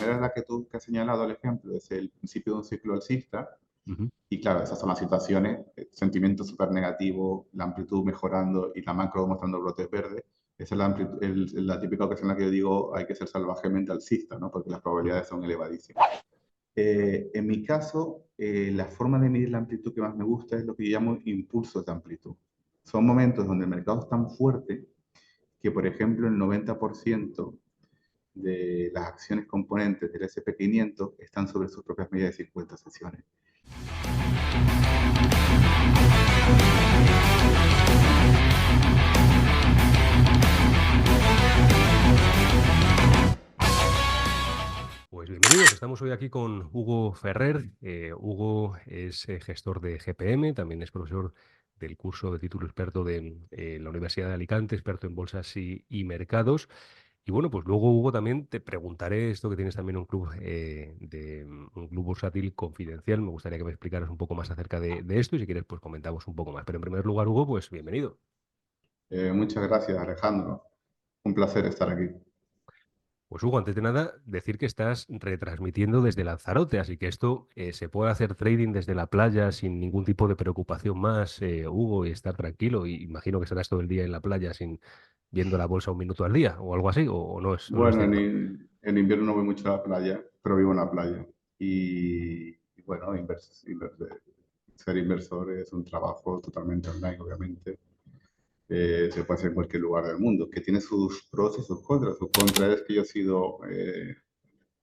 primera es la que tú que has señalado el ejemplo, es el principio de un ciclo alcista. Ujú. Y claro, esas son las situaciones, sentimiento súper negativo, la amplitud mejorando y la macro mostrando brotes verdes. Esa es la típica ocasión en la que yo digo hay que ser salvajemente alcista, ¿no? Porque las probabilidades son elevadísimas. En mi caso, la forma de medir la amplitud que más me gusta es lo que yo llamo impulsos de amplitud. Son momentos donde el mercado es tan fuerte que, por ejemplo, el 90% de las acciones componentes del SP500 están sobre sus propias medias de 50 sesiones. Pues bienvenidos, estamos hoy aquí con Hugo Ferrer. Hugo es gestor de GPM, también es profesor del curso de título experto de la Universidad de Alicante, experto en bolsas y mercados. Y bueno, pues luego, Hugo, también te preguntaré esto que tienes también un club, un club bursátil confidencial. Me gustaría que me explicaras un poco más acerca de esto y si quieres, pues comentamos un poco más. Pero en primer lugar, Hugo, pues bienvenido. Muchas gracias, Alejandro. Un placer estar aquí. Pues Hugo, antes de nada, decir que estás retransmitiendo desde Lanzarote, así que esto se puede hacer trading desde la playa sin ningún tipo de preocupación más, Hugo, y estar tranquilo. Y imagino que estarás todo el día en la playa sin viendo la bolsa un minuto al día o algo así, o no es Bueno, cierto. en invierno no voy mucho a la playa, pero vivo en la playa. Y bueno, ser inversor es un trabajo totalmente online, obviamente. Se puede hacer en cualquier lugar del mundo, que tiene sus pros y sus contras. Sus contras es que yo he sido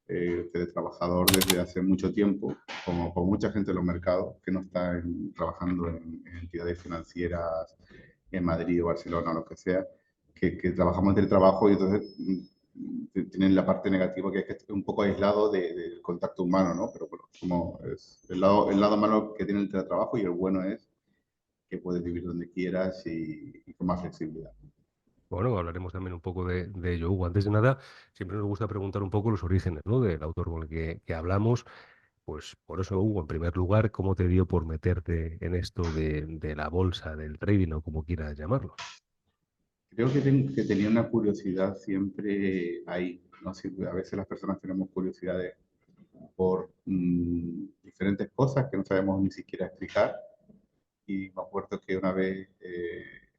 teletrabajador desde hace mucho tiempo, como mucha gente en los mercados que no está trabajando en entidades financieras en Madrid o Barcelona o lo que sea, que trabajamos en teletrabajo y entonces tienen la parte negativa que es un poco aislado del contacto humano, ¿no? Pero bueno, como es el lado malo que tiene el teletrabajo y el bueno es que puedes vivir donde quieras y con más flexibilidad. Bueno, hablaremos también un poco de ello, Hugo. Antes de nada, siempre nos gusta preguntar un poco los orígenes, ¿no? Del autor con el que hablamos. Pues por eso, Hugo, en primer lugar, ¿cómo te dio por meterte en esto de la bolsa, del trading o como quieras llamarlo? Creo que tenía una curiosidad siempre ahí, ¿no? A veces las personas tenemos curiosidades por diferentes cosas que no sabemos ni siquiera explicar. Y me acuerdo que una vez,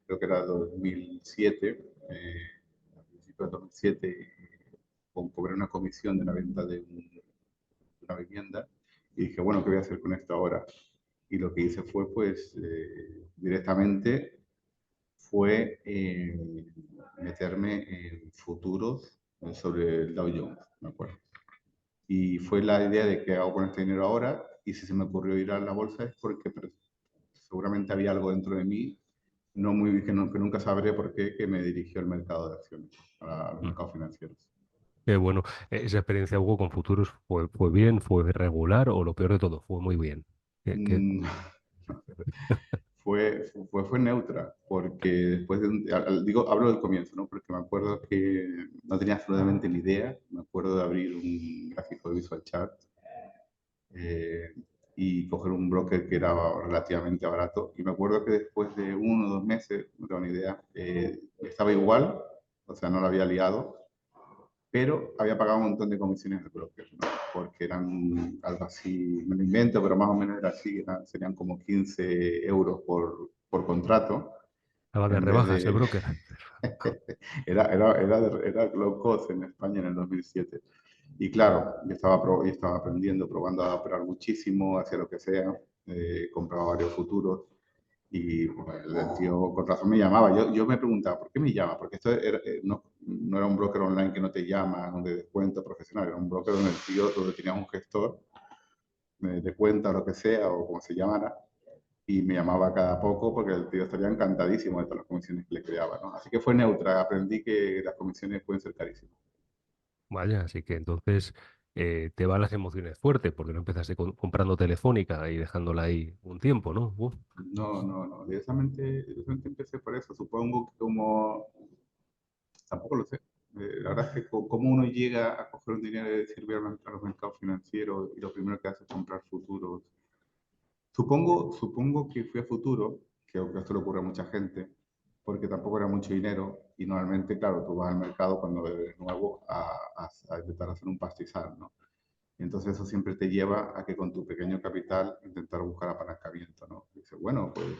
creo que era 2007, a principios de 2007, cobré una comisión de la venta de una vivienda y dije, bueno, ¿qué voy a hacer con esto ahora? Y lo que hice fue, pues, directamente fue meterme en futuros sobre el Dow Jones, me acuerdo. Y fue la idea de qué hago con este dinero ahora, y si se me ocurrió ir a la bolsa es porque seguramente había algo dentro de mí, no muy, que nunca sabré por qué, que me dirigió al mercado de acciones, a los Mm. mercados financieros. Qué bueno. Esa experiencia, Hugo, con futuros fue bien, fue regular o lo peor de todo, fue muy bien. Mm, fue neutra, porque después de digo, hablo del comienzo, ¿no? Porque me acuerdo que no tenía absolutamente ni idea, me acuerdo de abrir un gráfico de Visual Chart eh, y coger un broker que era relativamente barato. Y me acuerdo que después de 1 o 2 meses, no tengo ni idea, estaba igual, o sea, no lo había liado, pero había pagado un montón de comisiones de broker, ¿no? Porque eran algo así, me lo invento, pero más o menos era así, serían como 15 euros por contrato, Estaba de en vez rebajas el de... broker. Era low cost en España en el 2007. Y claro, yo estaba aprendiendo, probando a operar muchísimo, hacía lo que sea, compraba varios futuros y bueno, el tío con razón me llamaba. Yo me preguntaba, ¿por qué me llama? Porque esto no era un broker online que no te llama, de descuento profesional, era un broker donde el tío, donde tenías un gestor de cuenta, lo que sea, o como se llamara, y me llamaba cada poco porque el tío estaría encantadísimo de todas las comisiones que le creaba, ¿no? Así que fue neutra, aprendí que las comisiones pueden ser carísimas. Vaya, así que entonces te van las emociones fuertes porque no empezaste comprando Telefónica y dejándola ahí un tiempo, ¿no? Uf. No, directamente empecé por eso, supongo que como, tampoco lo sé, la verdad es que cómo uno llega a coger un dinero y decir voy a los mercados financieros y lo primero que hace es comprar futuros. Supongo que fui a futuro, que esto le ocurre a mucha gente, porque tampoco era mucho dinero y normalmente, claro, tú vas al mercado cuando eres nuevo a intentar hacer un pastizal, ¿no? Entonces eso siempre te lleva a que con tu pequeño capital intentar buscar apalancamiento, ¿no? Dice, bueno, pues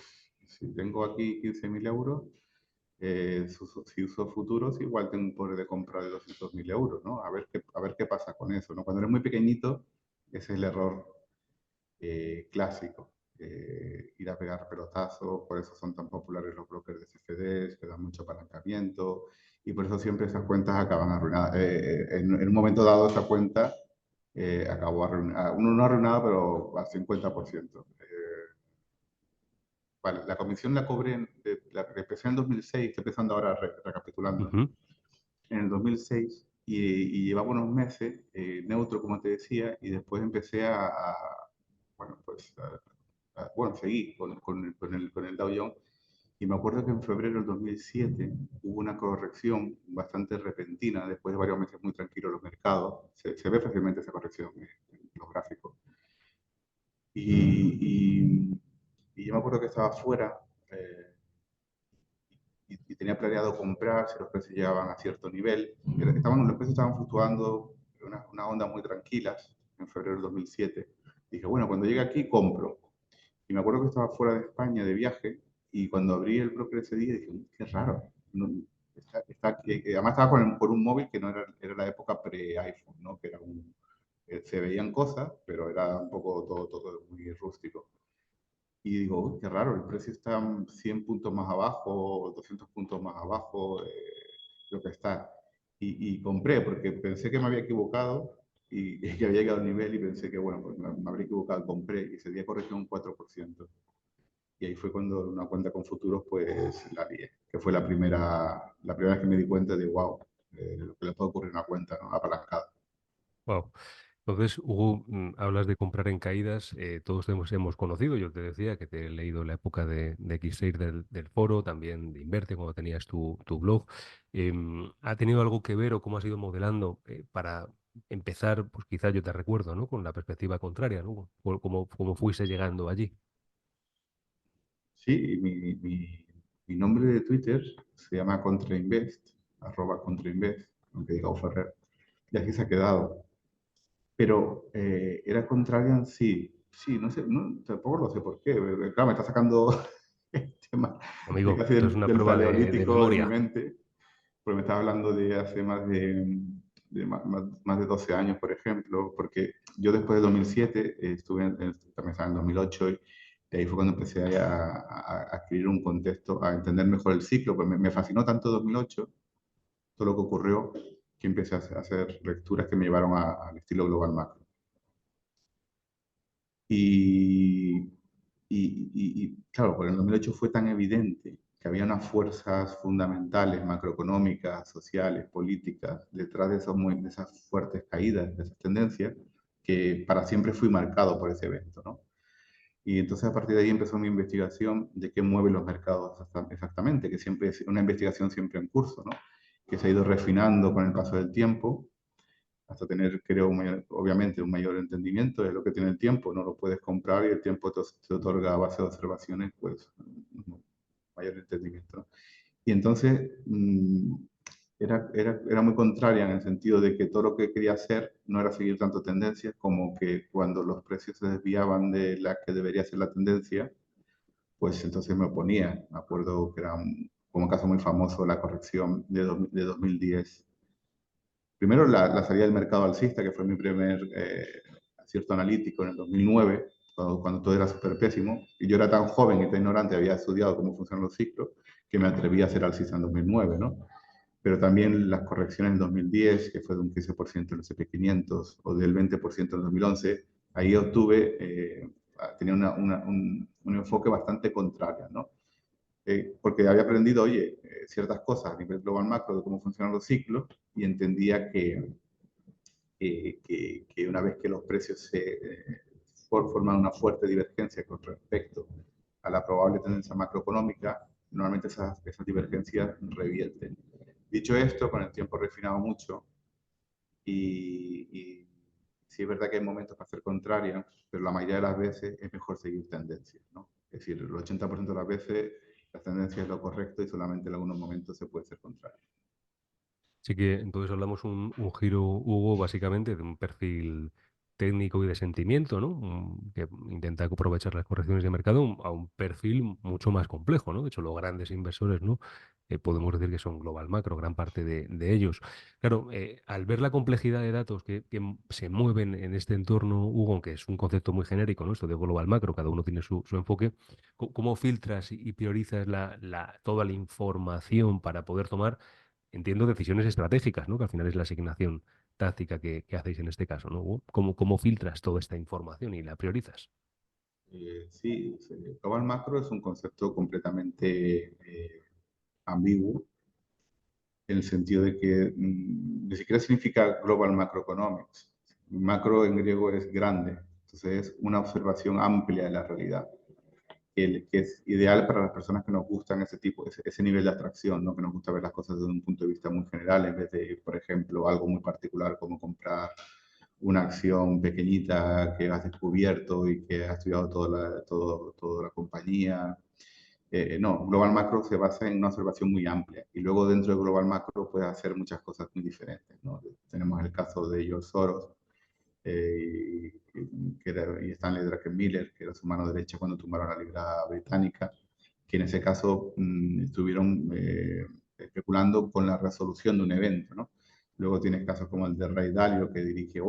si tengo aquí 15.000 euros, si uso futuros, igual tengo un poder de compra de 200.000 euros, ¿no? A ver qué pasa con eso, ¿no? Cuando eres muy pequeñito, ese es el error clásico. Ir a pegar pelotazos, por eso son tan populares los brokers de CFDs, que dan mucho apalancamiento, y por eso siempre esas cuentas acaban arruinadas. En un momento dado, esa cuenta acabó arruinada, uno no arruinado, pero al 50%. Vale, la comisión la cobré, la empecé en 2006, estoy empezando ahora recapitulando, Ujú. en el 2006 y llevaba unos meses neutro, como te decía, y después empecé bueno, pues, bueno, seguí con el Dow Jones. Y me acuerdo que en febrero del 2007 hubo una corrección bastante repentina, después de varios meses muy tranquilos los mercados. Se ve fácilmente esa corrección en los gráficos. Y, y yo me acuerdo que estaba fuera y tenía planeado comprar si los precios llegaban a cierto nivel. Los precios estaban fluctuando en una onda muy tranquilas en febrero del 2007. Dije, bueno, cuando llegue aquí compro. Y me acuerdo que estaba fuera de España de viaje y cuando abrí el broker ese día dije, qué raro. No, además estaba con un móvil que no era la época pre-iPhone, ¿no? Que era se veían cosas, pero era un poco todo muy rústico. Y digo, uy, qué raro, el precio está 100 puntos más abajo, 200 puntos más abajo, lo que está. Y compré porque pensé que me había equivocado y que había llegado al nivel y pensé que, bueno, pues me habría equivocado, compré y ese día corrigió un 4%. Y ahí fue cuando una cuenta con futuros, pues la lié, que fue la primera vez que me di cuenta de, wow, lo que le puede ocurrir a una cuenta, ¿no? Apalancada. Wow. Entonces, Hugo, hablas de comprar en caídas. Todos hemos conocido, yo te decía que te he leído la época de X6 del foro, también de Inverte, cuando tenías tu blog. ¿Ha tenido algo que ver o cómo has ido modelando para empezar? Pues quizás yo te recuerdo, ¿no? Con la perspectiva contraria, ¿no? Cómo fuiste llegando allí. Sí, mi nombre de Twitter se llama Contrainvest, @Contrainvest, aunque diga Ferrer, y así se ha quedado. Pero era Contrarian, sí, sí, no sé, tampoco lo sé por qué. Claro, me está sacando el tema de Amigo, casi esto es una del prueba de paleolítico de mi memoria. mente, porque me estaba hablando de hace más de 12 años, por ejemplo, porque yo después de 2007 también estaba en 2008 y de ahí fue cuando empecé a adquirir un contexto, a entender mejor el ciclo, pues me fascinó tanto 2008, todo lo que ocurrió, que empecé a hacer lecturas que me llevaron al estilo global macro. Y, claro, por el 2008 fue tan evidente que había unas fuerzas fundamentales, macroeconómicas, sociales, políticas, detrás de esas fuertes caídas, de esas tendencias, que para siempre fui marcado por ese evento, ¿no? Y entonces a partir de ahí empezó mi investigación de qué mueve los mercados exactamente, que siempre es una investigación siempre en curso, ¿no? Que se ha ido refinando con el paso del tiempo hasta tener, creo, obviamente un mayor entendimiento de lo que tiene el tiempo. No lo puedes comprar y el tiempo te otorga a base de observaciones, pues, un mayor entendimiento, ¿no? Y entonces era muy contraria en el sentido de que todo lo que quería hacer no era seguir tanto tendencias como que cuando los precios se desviaban de la que debería ser la tendencia, pues entonces me oponía. Me acuerdo que era como un caso muy famoso la corrección de 2010. Primero la salida del mercado alcista, que fue mi primer acierto analítico en el 2009, cuando todo era súper pésimo. Y yo era tan joven y tan ignorante, había estudiado cómo funcionan los ciclos, que me atreví a hacer alcista en 2009, ¿no? Pero también las correcciones en 2010, que fue de un 15% en el SP500 o del 20% en 2011, ahí obtuve, tenía un enfoque bastante contrario, ¿no? Porque había aprendido, oye, ciertas cosas a nivel global macro de cómo funcionan los ciclos y entendía que una vez que los precios forman una fuerte divergencia con respecto a la probable tendencia macroeconómica, normalmente esas divergencias revierten. Dicho esto, con el tiempo he refinado mucho y sí es verdad que hay momentos para ser contrarios, pero la mayoría de las veces es mejor seguir tendencias, ¿no? Es decir, el 80% de las veces la tendencia es lo correcto y solamente en algunos momentos se puede ser contrario. Así que entonces hablamos un giro, Hugo, básicamente de un perfil técnico y de sentimiento, ¿no? Que intenta aprovechar las correcciones de mercado a un perfil mucho más complejo, ¿no? De hecho, los grandes inversores, ¿no? Podemos decir que son global macro, gran parte de ellos. Claro, al ver la complejidad de datos que se mueven en este entorno, Hugo, aunque es un concepto muy genérico, ¿no? Esto de global macro, cada uno tiene su enfoque, ¿cómo filtras y priorizas toda la información para poder tomar, entiendo, decisiones estratégicas, ¿no? Que al final es la asignación táctica que hacéis en este caso, ¿no, Hugo? ¿Cómo filtras toda esta información y la priorizas? Sí, global macro es un concepto completamente ambiguo, en el sentido de que ni siquiera significa global macroeconomics. Macro en griego es grande, entonces es una observación amplia de la realidad, que es ideal para las personas que nos gustan ese tipo, ese nivel de abstracción, ¿no? Que nos gusta ver las cosas desde un punto de vista muy general, en vez de, por ejemplo, algo muy particular como comprar una acción pequeñita que has descubierto y que has estudiado toda la compañía. No, Global Macro se basa en una observación muy amplia y luego dentro de Global Macro puedes hacer muchas cosas muy diferentes, ¿no? Tenemos el caso de George Soros y Stanley Druckenmiller, que era su mano derecha cuando tumbaron la libra británica, que en ese caso estuvieron especulando con la resolución de un evento, ¿no? Luego tienes casos como el de Ray Dalio, que dirigía,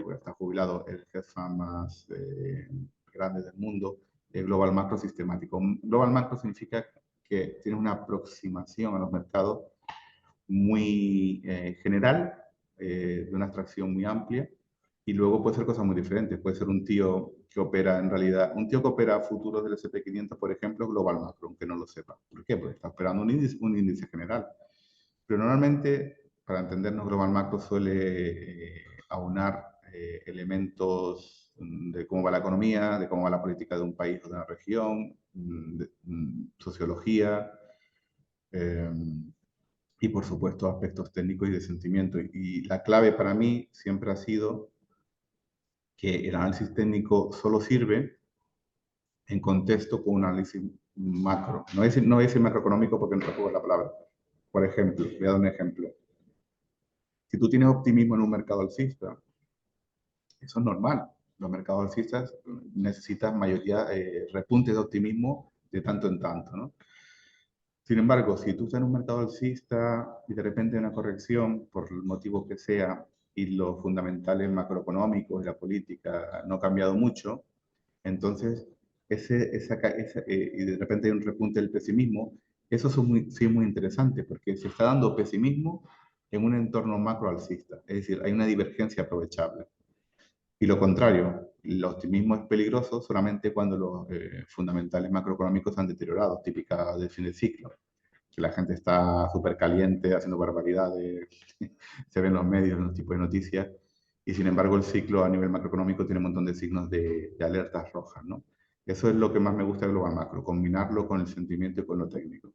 porque está jubilado, el hedge fund más grande del mundo, el Global Macro Sistemático. Global Macro significa que tienes una aproximación a los mercados muy general, de una abstracción muy amplia, y luego puede ser cosas muy diferentes. Puede ser un tío que opera en realidad, un tío que opera futuros del S&P 500, por ejemplo, global macro, aunque no lo sepa. ¿Por qué? Porque está operando un índice general. Pero normalmente, para entendernos, global macro suele aunar elementos de cómo va la economía, de cómo va la política de un país o de una región, sociología, eh, y por supuesto aspectos técnicos y de sentimiento. Y la clave para mí siempre ha sido que el análisis técnico solo sirve en contexto con un análisis macro. No voy a decir macroeconómico porque no recuerdo la palabra. Por ejemplo, voy a dar un ejemplo. Si tú tienes optimismo en un mercado alcista, eso es normal. Los mercados alcistas necesitan mayoría, repuntes de optimismo de tanto en tanto, ¿no? Sin embargo, si tú estás en un mercado alcista y de repente hay una corrección, por el motivo que sea, y los fundamentales macroeconómicos y la política no ha cambiado mucho, entonces y de repente hay un repunte del pesimismo, eso sí es muy interesante, porque se está dando pesimismo en un entorno macroalcista, es decir, hay una divergencia aprovechable. Y lo contrario, el optimismo es peligroso solamente cuando los fundamentales macroeconómicos se han deteriorado, típica del fin del ciclo, que la gente está súper caliente, haciendo barbaridades, se ven en los medios, en los tipos de noticias, y sin embargo el ciclo a nivel macroeconómico tiene un montón de signos de alertas rojas, ¿no? Eso es lo que más me gusta de Global Macro, combinarlo con el sentimiento y con lo técnico.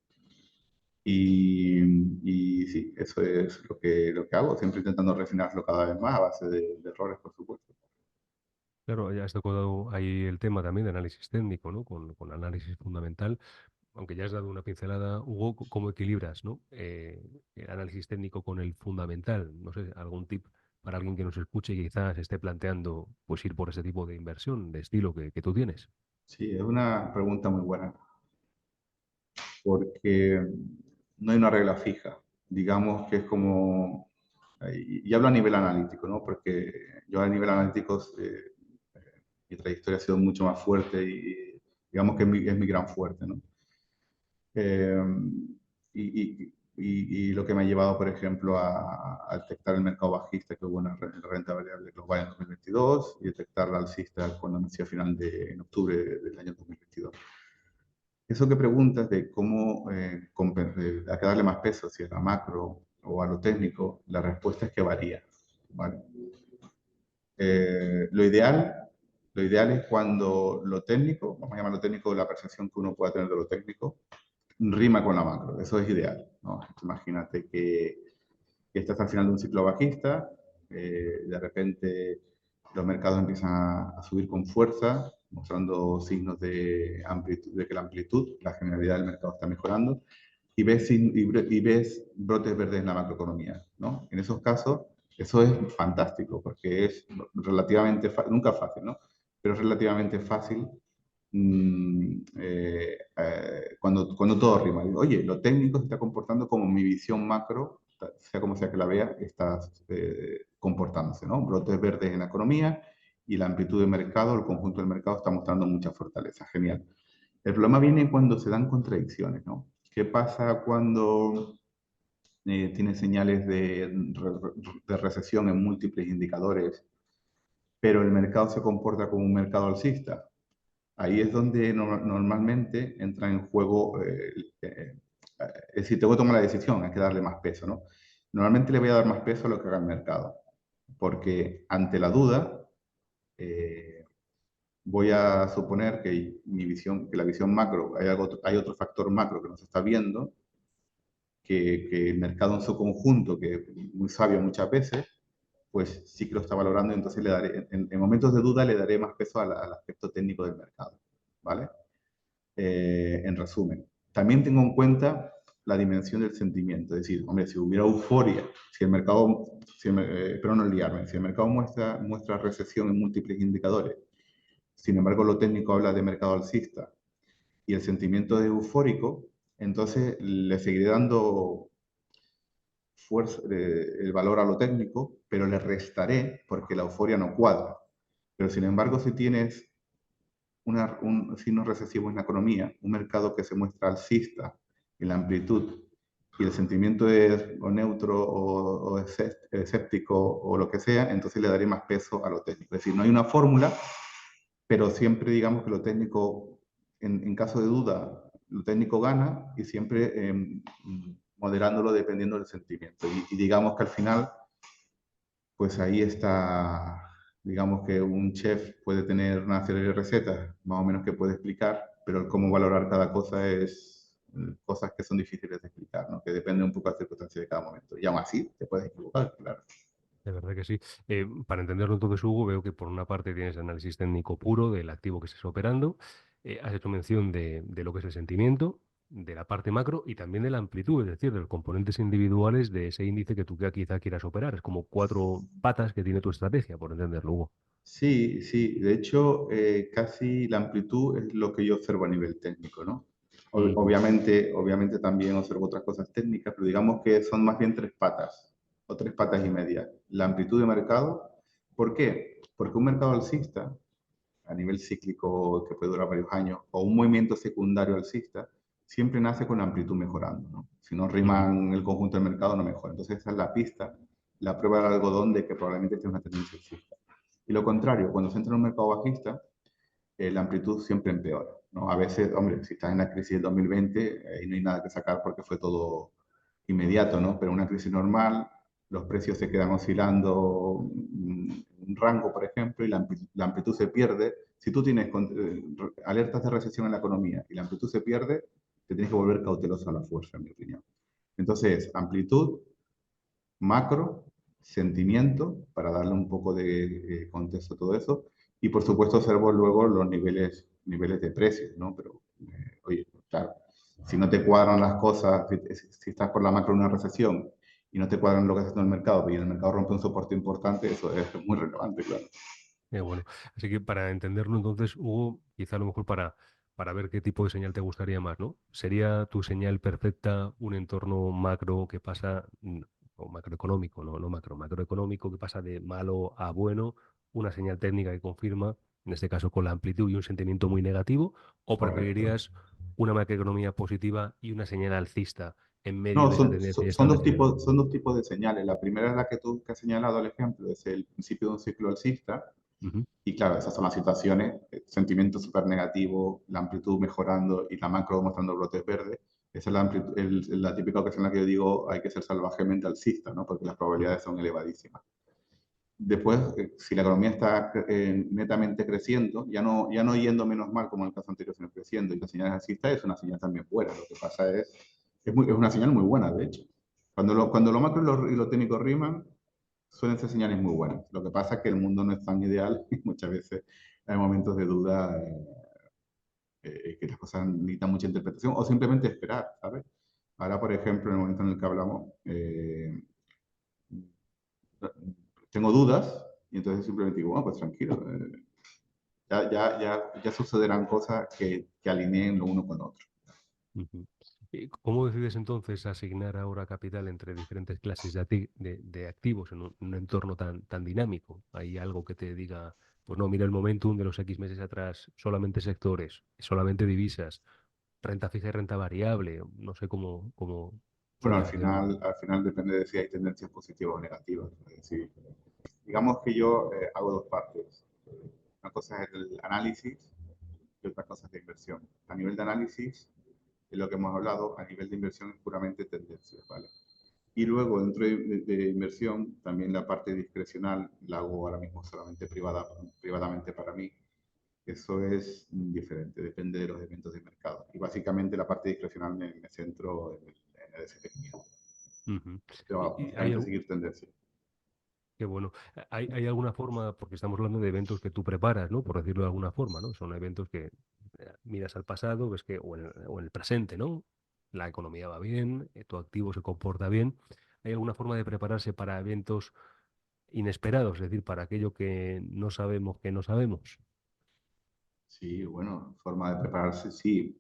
Y sí, eso es lo que hago, siempre intentando refinarlo cada vez más a base de errores, por supuesto. Claro, ya has tocado ahí el tema también de análisis técnico, ¿no? Con análisis fundamental. Aunque ya has dado una pincelada, Hugo, ¿cómo equilibras, ¿no? El análisis técnico con el fundamental? No sé, algún tip para alguien que nos escuche y quizás esté planteando pues ir por ese tipo de inversión, de estilo que tú tienes. Sí, es una pregunta muy buena, porque no hay una regla fija. Digamos que es como, y hablo a nivel analítico, ¿no? Porque yo a nivel analítico, mi trayectoria ha sido mucho más fuerte y digamos que es mi gran fuerte, ¿no? Eh, y lo que me ha llevado, por ejemplo, a detectar el mercado bajista que hubo en la renta variable global en 2022 y detectar la alcista cuando nació en octubre del año 2022. Eso que preguntas de cómo a qué darle más peso, si a la macro o a lo técnico, la respuesta es que varía. ¿Vale? Eh, lo ideal, lo ideal es cuando lo técnico, vamos a llamarlo técnico, la percepción que uno pueda tener de lo técnico, rima con la macro. Eso es ideal, ¿no? Imagínate que estás al final de un ciclo bajista, de repente los mercados empiezan a subir con fuerza, mostrando signos de, amplitud, de que la amplitud, la generalidad del mercado está mejorando, y ves brotes verdes en la macroeconomía, ¿no? En esos casos, Eso es fantástico porque es relativamente fácil, nunca fácil, ¿no? Pero es relativamente fácil cuando todo rima. Digo, oye, lo técnico se está comportando como mi visión macro, sea como sea que la vea, está comportándose, ¿no? Brotes verdes en la economía y la amplitud de mercado, el conjunto del mercado está mostrando mucha fortaleza. Genial. El problema viene cuando se dan contradicciones, ¿no? ¿Qué pasa cuando tiene señales de recesión en múltiples indicadores, pero el mercado se comporta como un mercado alcista? Ahí es donde normalmente entra en juego, es decir, tengo que tomar la decisión, hay que darle más peso, ¿no? Normalmente le voy a dar más peso a lo que haga el mercado, porque ante la duda, eh, voy a suponer que que la visión macro, hay otro factor macro que no se está viendo, que el mercado en su conjunto, que es muy sabio muchas veces, pues sí que lo está valorando, y entonces en momentos de duda le daré más peso al aspecto técnico del mercado, ¿vale? En resumen, también tengo en cuenta la dimensión del sentimiento, es decir, hombre, si hubiera euforia, si el mercado, pero no liarme, si el mercado muestra recesión en múltiples indicadores, sin embargo lo técnico habla de mercado alcista y el sentimiento es eufórico, entonces le seguiré dando fuerza, el valor a lo técnico, pero le restaré porque la euforia no cuadra. Pero sin embargo, si tienes un signo recesivo en la economía, un mercado que se muestra alcista en la amplitud y el sentimiento es o neutro o escéptico o lo que sea, entonces le daré más peso a lo técnico. Es decir, no hay una fórmula, pero siempre digamos que lo técnico, en caso de duda, lo técnico gana y siempre moderándolo dependiendo del sentimiento. Y digamos que al final, pues ahí está, digamos que un chef puede tener una serie de recetas más o menos que puede explicar, pero el cómo valorar cada cosa es cosas que son difíciles de explicar, ¿no? Que depende un poco de las circunstancias de cada momento. Y aún así te puedes equivocar, claro. De verdad que sí. Para entenderlo entonces, Hugo, veo que por una parte tienes análisis técnico puro del activo que estés operando, has hecho mención de lo que es el sentimiento, de la parte macro y también de la amplitud, es decir, de los componentes individuales de ese índice que tú quizá quieras operar. Es como cuatro patas que tiene tu estrategia, por entenderlo, Hugo. Sí, sí, de hecho, casi la amplitud es lo que yo observo a nivel técnico, ¿no? Mm, Obviamente también observo otras cosas técnicas, pero digamos que son más bien tres patas, o tres patas y media. La amplitud de mercado, ¿por qué? Porque un mercado alcista, a nivel cíclico que puede durar varios años, o un movimiento secundario alcista, siempre nace con la amplitud mejorando, ¿no? Si no ujú. riman el conjunto del mercado, no mejora. Entonces esa es la pista, la prueba del algodón de que probablemente tiene una tendencia alcista. Y lo contrario, cuando se entra en un mercado bajista, la amplitud siempre empeora, ¿no? A veces, hombre, si estás en la crisis del 2020, ahí no hay nada que sacar porque fue todo inmediato, ¿no? Pero en una crisis normal, los precios se quedan oscilando un rango, por ejemplo, y la amplitud se pierde. Si tú tienes alertas de recesión en la economía y la amplitud se pierde, te tienes que volver cauteloso a la fuerza, en mi opinión. Entonces, amplitud, macro, sentimiento, para darle un poco de contexto a todo eso, y por supuesto observo luego los niveles de precios, ¿no? Pero, oye, claro, si no te cuadran las cosas, si estás por la macro de una recesión y no te cuadran lo que está haciendo el mercado, y el mercado rompe un soporte importante, eso es muy relevante, claro. Bueno, así que para entenderlo entonces, Hugo, quizá a lo mejor para ver qué tipo de señal te gustaría más, ¿no? ¿Sería tu señal perfecta un entorno macro que pasa, o macroeconómico, no macro, macroeconómico que pasa de malo a bueno, una señal técnica que confirma, en este caso con la amplitud y un sentimiento muy negativo? ¿O Correcto. preferirías una macroeconomía positiva y una señal alcista en medio No, de esa tendencia ya son establecida? son dos tipos de señales. La primera es la que tú que has señalado el ejemplo, es el principio de un ciclo alcista. Ujú. Y claro, esas son las situaciones, sentimiento súper negativo, la amplitud mejorando y la macro mostrando brotes verdes. Esa es la típica ocasión en la que yo digo hay que ser salvajemente alcista, ¿no? Porque las Ujú. probabilidades son elevadísimas. Después, si la economía está netamente creciendo, ya no yendo menos mal como en el caso anterior, sino creciendo, y la señal es alcista, es una señal también buena. Lo que pasa es una señal muy buena, de hecho. Cuando lo macro y lo técnico riman, suelen ser señales muy buenas. Lo que pasa es que el mundo no es tan ideal y muchas veces hay momentos de duda, que las cosas necesitan mucha interpretación o simplemente esperar, ¿sabes? Ahora, por ejemplo, en el momento en el que hablamos, tengo dudas y entonces simplemente digo, bueno, pues tranquilo, ya sucederán cosas que alineen lo uno con lo otro. Ujú. ¿Y cómo decides entonces asignar ahora capital entre diferentes clases de activos en un entorno tan dinámico? ¿Hay algo que te diga, pues no, mira el momentum de los X meses atrás, solamente sectores, solamente divisas, renta fija y renta variable? No sé cómo Bueno, sueles hacerlo. al final depende de si hay tendencias positivas o negativas. Es decir, digamos que yo hago dos partes. Una cosa es el análisis y otra cosa es la inversión. A nivel de análisis, de lo que hemos hablado, a nivel de inversión es puramente tendencias, ¿vale? Y luego, dentro de inversión, también la parte discrecional la hago ahora mismo solamente privadamente para mí. Eso es diferente, depende de los eventos de mercado. Y básicamente la parte discrecional me centro en el SP500. Ujú. Pero Y hay, básicamente seguir tendencia. qué bueno. ¿Hay alguna forma, porque estamos hablando de eventos que tú preparas, ¿no? Por decirlo de alguna forma, ¿no? Son eventos que miras al pasado, ves que, o en el presente, ¿no? La economía va bien, tu activo se comporta bien. ¿Hay alguna forma de prepararse para eventos inesperados, es decir, para aquello que no sabemos? Sí, bueno, forma de prepararse, sí.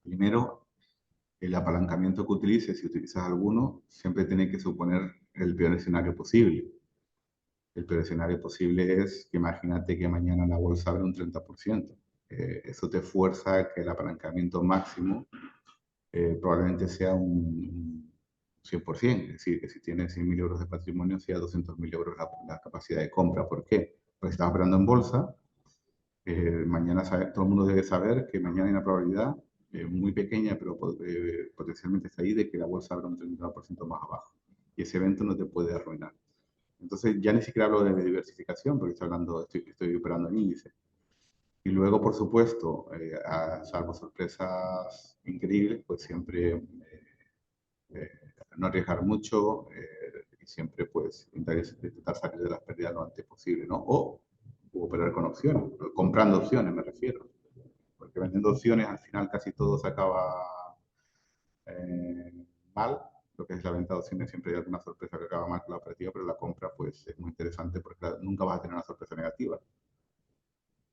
Primero, el apalancamiento que utilices, si utilizas alguno, siempre tiene que suponer el peor escenario posible. El peor escenario posible es que imagínate que mañana la bolsa abre un 30%. Eso te fuerza a que el apalancamiento máximo probablemente sea un 100%. Es decir, que si tienes 100.000 euros de patrimonio, sea 200.000 euros la capacidad de compra. ¿Por qué? Porque estás operando en bolsa. Mañana todo el mundo debe saber que mañana hay una probabilidad muy pequeña, pero potencialmente está ahí, de que la bolsa abra un 30% más abajo. Y ese evento no te puede arruinar. Entonces, ya ni siquiera hablo de diversificación, porque estoy operando en índice. Y luego, por supuesto, salvo sorpresas increíbles, pues siempre eh, no arriesgar mucho y siempre pues intentar salir de las pérdidas lo antes posible, ¿no? O operar con opciones, comprando opciones me refiero, porque vendiendo opciones al final casi todo se acaba eh, mal. Lo que es la venta de opciones siempre hay alguna sorpresa que acaba mal con la operativa, pero la compra pues es muy interesante porque nunca vas a tener una sorpresa negativa.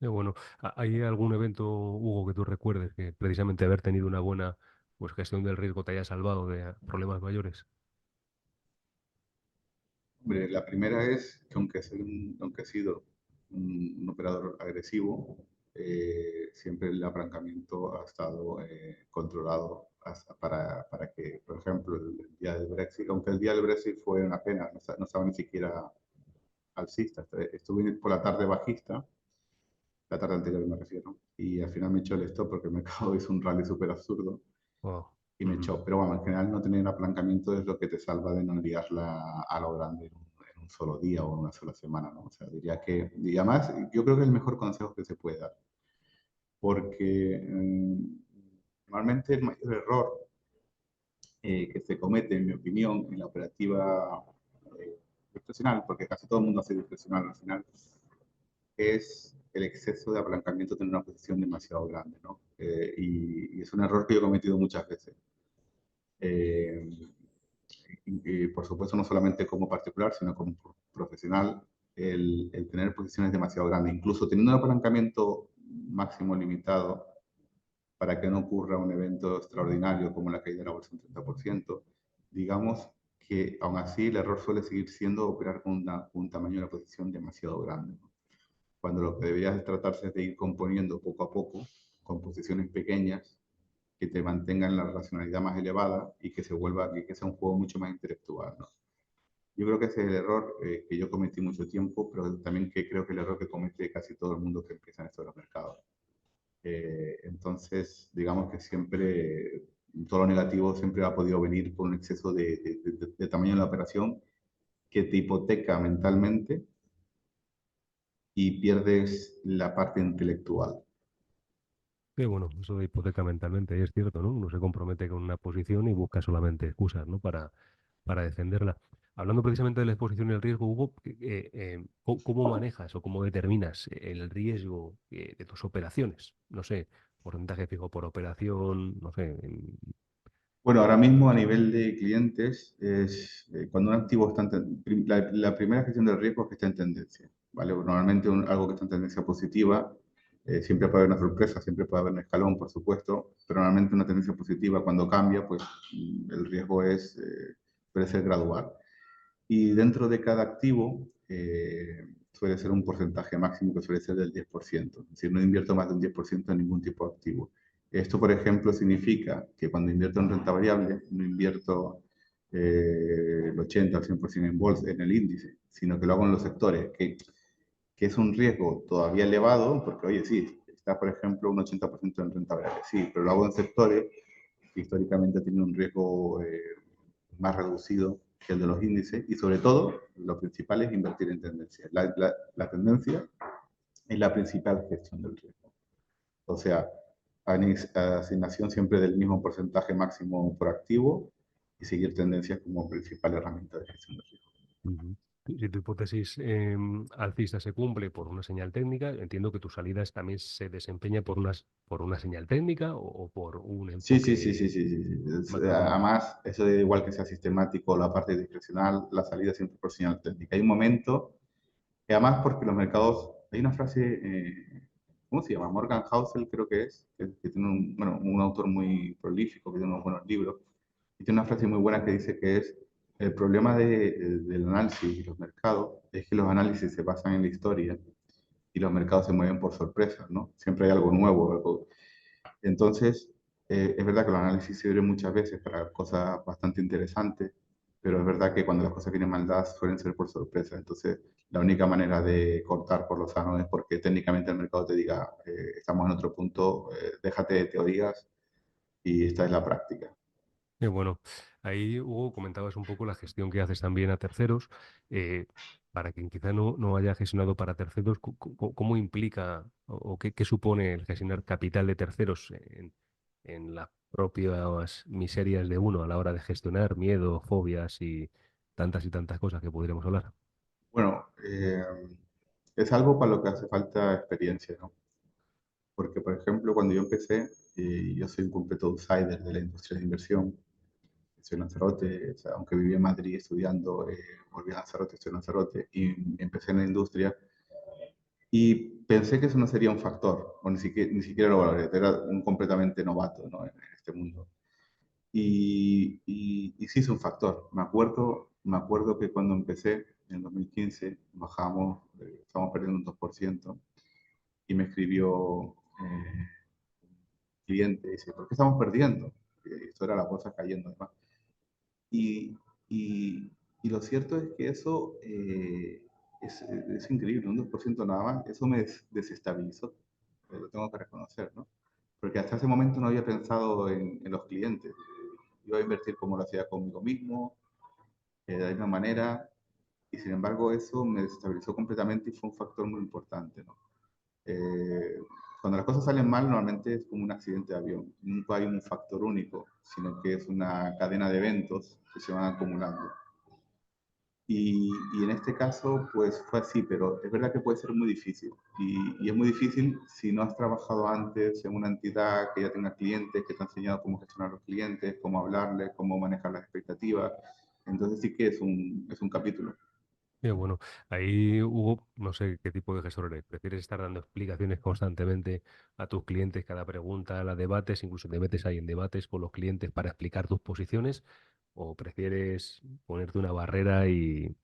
Bueno, ¿hay algún evento, Hugo, que tú recuerdes que precisamente haber tenido una buena pues, gestión del riesgo te haya salvado de problemas mayores? Hombre, la primera es que aunque he sido un operador agresivo, siempre el apalancamiento ha estado controlado para que, por ejemplo, el día del Brexit, aunque el día del Brexit fue una pena, no estaba ni siquiera alcista, estuve por la tarde bajista, la tarde anterior me refiero, y al final me echó el stop porque el mercado hizo un rally súper absurdo Wow. y me Ujú. echó. Pero bueno, en general no tener apalancamiento es lo que te salva de no liarla a lo grande en un solo día o en una sola semana, ¿no? O sea, diría que, y además, yo creo que es el mejor consejo que se puede dar, porque normalmente el mayor error que se comete, en mi opinión, en la operativa discrecional, porque casi todo el mundo hace discrecional al final, es el exceso de apalancamiento, tener una posición demasiado grande, ¿no? Y es un error que yo he cometido muchas veces. Eh, y, por supuesto, no solamente como particular, sino como profesional, el tener posiciones demasiado grandes, incluso teniendo un apalancamiento máximo limitado para que no ocurra un evento extraordinario como la caída de la bolsa un 30%, digamos que aún así el error suele seguir siendo operar con un tamaño de la posición demasiado grande, ¿no? Cuando lo que deberías tratarse es de ir componiendo poco a poco, con posiciones pequeñas, que te mantengan la racionalidad más elevada y que que sea un juego mucho más intelectual, ¿no? Yo creo que ese es el error que yo cometí mucho tiempo, pero también que creo que es el error que comete casi todo el mundo que empieza en estos los mercados. Entonces, digamos que siempre, todo lo negativo siempre ha podido venir por un exceso de tamaño de la operación que te hipoteca mentalmente y pierdes la parte intelectual. Sí, bueno, eso de hipoteca mentalmente, y es cierto, ¿no? Uno se compromete con una posición y busca solamente excusas, ¿no? Para defenderla. Hablando precisamente de la exposición y el riesgo, Hugo, ¿cómo manejas o cómo determinas el riesgo de tus operaciones? No sé, porcentaje fijo por operación, no sé, Bueno, ahora mismo a nivel de clientes, cuando un activo está la primera gestión del riesgo es que está en tendencia, ¿vale? Normalmente algo que está en tendencia positiva, siempre puede haber una sorpresa, siempre puede haber un escalón, por supuesto, pero normalmente una tendencia positiva cuando cambia, pues el riesgo puede ser gradual. Y dentro de cada activo suele ser un porcentaje máximo que suele ser del 10%. Es decir, no invierto más de un 10% en ningún tipo de activo. Esto, por ejemplo, significa que cuando invierto en renta variable, no invierto el 80 o 100% en bolsa, en el índice, sino que lo hago en los sectores, que es un riesgo todavía elevado, porque, oye, sí, está, por ejemplo, un 80% en renta variable, sí, pero lo hago en sectores que históricamente tienen un riesgo más reducido que el de los índices y sobre todo lo principal es invertir en tendencia. La tendencia es la principal gestión del riesgo. O sea, asignación siempre del mismo porcentaje máximo por activo y seguir tendencias como principal herramienta de gestión del riesgo. Ujú. Si tu hipótesis alcista se cumple por una señal técnica, entiendo que tus salidas también se desempeña por una señal técnica o por un Sí, sí, sí, sí, enfoque sí, sí, sí. macroeconómico. Además, eso da igual que sea sistemático, la parte discrecional, la salida siempre por señal técnica. Hay un momento, y además porque los mercados, hay una frase, ¿cómo se llama? Morgan Housel creo que es, que tiene bueno, un autor muy prolífico, que tiene unos buenos libros, y tiene una frase muy buena que dice que es, el problema del análisis y los mercados es que los análisis se basan en la historia y los mercados se mueven por sorpresas, ¿no? Siempre hay algo nuevo, entonces, es verdad que los análisis sirven muchas veces para cosas bastante interesantes, pero es verdad que cuando las cosas vienen mal dadas suelen ser por sorpresa. Entonces, la única manera de cortar por lo sano es porque técnicamente el mercado te diga, estamos en otro punto, déjate de teorías y esta es la práctica. Bueno, ahí Hugo comentabas un poco la gestión que haces también a terceros. eh, para quien quizá no haya gestionado para terceros, ¿cómo implica o qué supone el gestionar capital de terceros en las propias miserias de uno a la hora de gestionar miedo, fobias y tantas cosas que podríamos hablar? Bueno, es algo para lo que hace falta experiencia, ¿no? Porque, por ejemplo, cuando yo empecé, yo soy un completo outsider de la industria de inversión. Estoy en Lanzarote, o sea, aunque viví en Madrid estudiando, volví a Lanzarote, estoy en Lanzarote y empecé en la industria y pensé que eso no sería un factor, o ni siquiera lo valoré, era un completamente novato, ¿no? En este mundo. Y sí es un factor. Me acuerdo que cuando empecé, en 2015, bajamos, estábamos perdiendo un 2% y me escribió un cliente y dice, ¿por qué estamos perdiendo? Esto era la bolsa cayendo además. Y, y, y lo cierto es que eso es increíble, un 2% nada más, eso me desestabilizó, lo tengo que reconocer, ¿no? Porque hasta ese momento no había pensado en los clientes. Iba a invertir como lo hacía conmigo mismo, de la misma manera, y sin embargo eso me desestabilizó completamente y fue un factor muy importante, ¿no? Eh, Cuando las cosas salen mal, normalmente es como un accidente de avión. Nunca hay un factor único, sino que es una cadena de eventos que se van acumulando. Y en este caso, pues fue así, pero es verdad que puede ser muy difícil. Y es muy difícil si no has trabajado antes en una entidad que ya tenga clientes, que te ha enseñado cómo gestionar los clientes, cómo hablarles, cómo manejar las expectativas. Entonces sí que es un capítulo. Bueno, ahí Hugo, no sé qué tipo de gestor eres. ¿Prefieres estar dando explicaciones constantemente a tus clientes, cada pregunta, la debates, incluso te metes ahí en debates con los clientes para explicar tus posiciones? ¿O prefieres ponerte una barrera y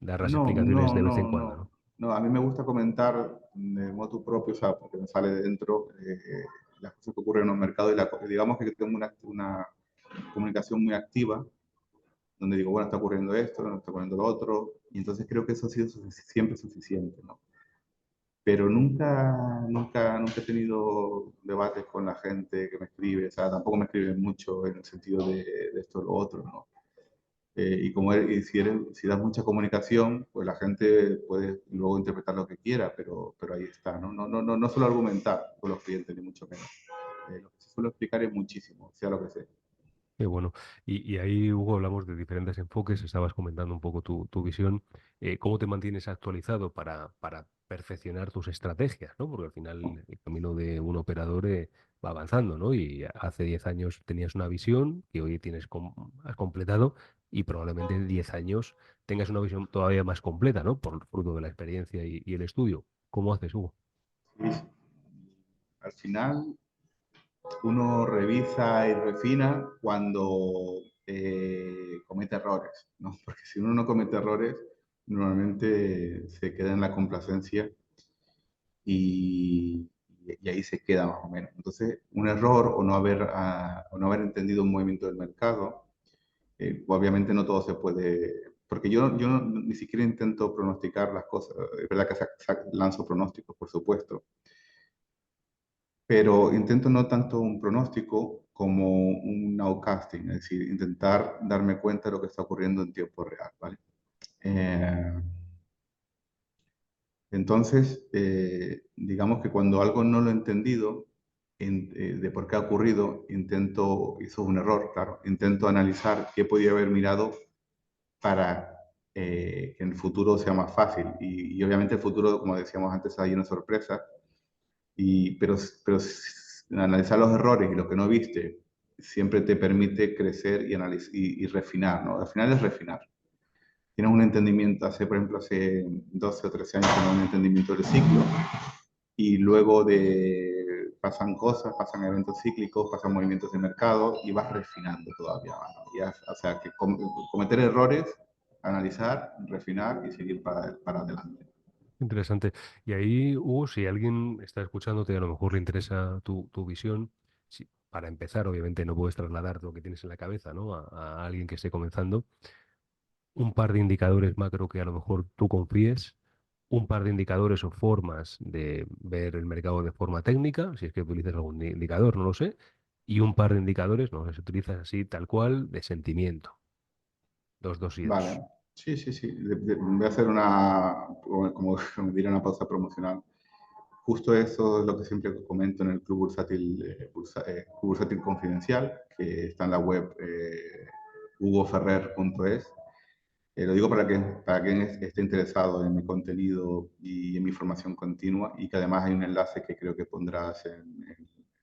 dar las No, explicaciones no, de vez en no, cuando, no. ¿no? No, a mí me gusta comentar de modo propio, o sea, porque me sale de dentro las cosas que ocurren en un mercado y digamos que tengo una comunicación muy activa donde digo, bueno, está ocurriendo esto, no está ocurriendo lo otro, y entonces creo que eso ha sido siempre suficiente, ¿no? Pero nunca he tenido debates con la gente que me escribe, o sea, tampoco me escriben mucho en el sentido de esto o lo otro, ¿no? Y si das mucha comunicación, pues la gente puede luego interpretar lo que quiera, pero ahí está, ¿no? No suelo argumentar con los clientes, ni mucho menos. Lo que sí suelo explicar es muchísimo, sea lo que sea. Bueno, y ahí, Hugo, hablamos de diferentes enfoques, estabas comentando un poco tu visión. ¿Cómo te mantienes actualizado para perfeccionar tus estrategias, ¿no? Porque al final el camino de un operador va avanzando, ¿no? Y hace 10 años tenías una visión que hoy has completado y probablemente en 10 años tengas una visión todavía más completa, ¿no? Por fruto de la experiencia y el estudio. ¿Cómo haces, Hugo? Sí, sí. Al final, uno revisa y refina cuando comete errores, ¿no? Porque si uno no comete errores, normalmente se queda en la complacencia y, y ahí se queda más o menos. Entonces, un error o no haber entendido un movimiento del mercado, obviamente no todo se puede, porque ni siquiera intento pronosticar las cosas. Es verdad que lanzo pronósticos, por supuesto, pero intento no tanto un pronóstico como un nowcasting, es decir, intentar darme cuenta de lo que está ocurriendo en tiempo real, ¿vale? Eh, entonces, digamos que cuando algo no lo he entendido de por qué ha ocurrido, eso es un error, claro, intento analizar qué podía haber mirado para que en el futuro sea más fácil. Y obviamente el futuro, como decíamos antes, hay una sorpresa, pero analizar los errores y lo que no viste siempre te permite crecer y refinar, ¿no? Al final es refinar. Tienes un entendimiento, por ejemplo, hace 12 o 13 años tenía un entendimiento del ciclo y luego pasan cosas, pasan eventos cíclicos, pasan movimientos de mercado y vas refinando todavía más, ¿no? O sea, que cometer errores, analizar, refinar y seguir para adelante. Interesante. Y ahí, Hugo, si alguien está escuchándote y a lo mejor le interesa tu visión, para empezar, obviamente no puedes trasladar lo que tienes en la cabeza, ¿no? A alguien que esté comenzando, un par de indicadores macro que a lo mejor tú confíes, un par de indicadores o formas de ver el mercado de forma técnica, si es que utilizas algún indicador, no lo sé, y un par de indicadores, no sé si utilizas así tal cual, de sentimiento. Dos y dos. Vale, sí, sí, sí. Voy a hacer como diría, una pausa promocional. Justo eso es lo que siempre comento en el Club Bursátil, Club Bursátil Confidencial, que está en la web hugoferrer.es. Lo digo para quien esté interesado en mi contenido y en mi formación continua, y que además hay un enlace que creo que pondrás en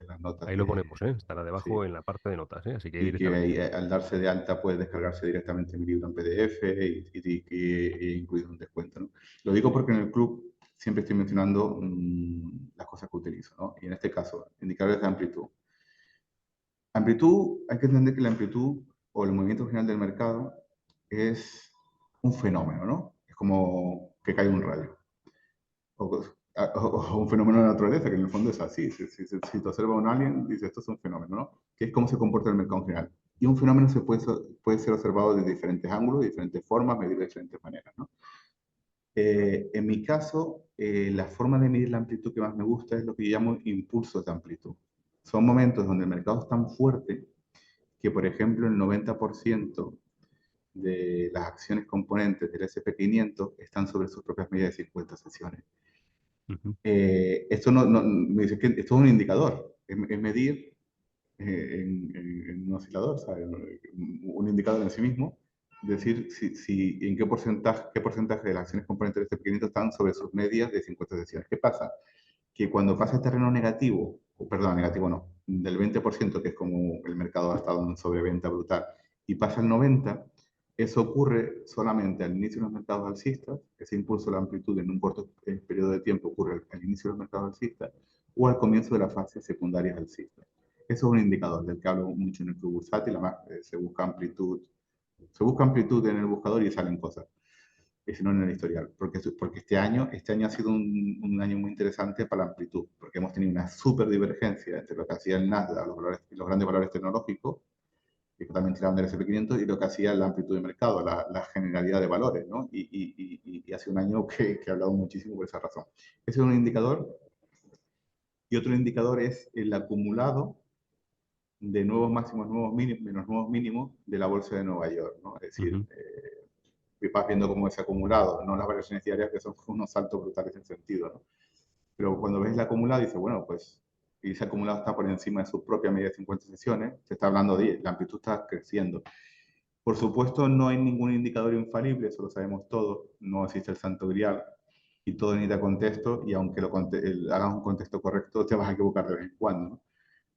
las notas Ahí lo ponemos, ¿eh? Estará debajo sí, en la parte de notas, ¿eh? Así que y que directamente. al darse de alta puede descargarse directamente mi libro en PDF y que he incluido un descuento, ¿no? Lo digo porque en el club siempre estoy mencionando las cosas que utilizo, ¿no? Y en este caso, indicadores de amplitud. Amplitud, hay que entender que la amplitud o el movimiento general del mercado es un fenómeno, ¿no? Es como que cae un rayo. O, o un fenómeno de la naturaleza, que en el fondo es así. Si te observa un alien, dice esto es un fenómeno, ¿no? Que es cómo se comporta el mercado en general. Y un fenómeno puede ser observado de diferentes ángulos, de diferentes formas, medir de diferentes maneras, ¿no? En mi caso, la forma de medir la amplitud que más me gusta es lo que yo llamo impulsos de amplitud. Son momentos donde el mercado es tan fuerte que, por ejemplo, el 90% de las acciones componentes del SP500 están sobre sus propias medidas de 50 sesiones. Ujú. Esto me dice que esto es un indicador, es medir en un oscilador, ¿sabes? Un indicador en sí mismo, decir en qué porcentaje de las acciones componentes de este pequeñito están sobre sus medias de 50 sesiones. ¿Qué pasa? Que cuando pasa el terreno negativo, perdón, negativo no, del 20%, que es como el mercado ha estado en sobreventa brutal, y pasa el 90%, eso ocurre solamente al inicio de los mercados alcistas, ese impulso de la amplitud en un corto periodo de tiempo ocurre al inicio de los mercados alcistas, o al comienzo de las fases secundarias alcistas. Eso es un indicador del que hablo mucho en el club bursátil, además se busca amplitud en el buscador y salen cosas sino en el historial, porque este año ha sido un año muy interesante para la amplitud, porque hemos tenido una súper divergencia entre lo que hacía el Nasdaq, los grandes valores tecnológicos, que también tiraban del SP500, y lo que hacía la amplitud de mercado, la generalidad de valores, ¿no? Y hace un año que he hablado muchísimo por esa razón. Ese es un indicador, y otro indicador es el acumulado de nuevos máximos, nuevos mínimos, menos nuevos mínimos de la bolsa de Nueva York, ¿no? Es decir, Ujú. vas viendo cómo es acumulado, no las variaciones diarias que son unos saltos brutales en sentido, ¿no? Pero cuando ves el acumulado, dices, bueno, pues, y ese acumulado está por encima de su propia media de 50 sesiones, se está hablando de la amplitud está creciendo. Por supuesto, no hay ningún indicador infalible, eso lo sabemos todos, no existe el santo grial, y todo necesita contexto, y aunque hagas un contexto correcto, te vas a equivocar de vez en cuando, ¿no?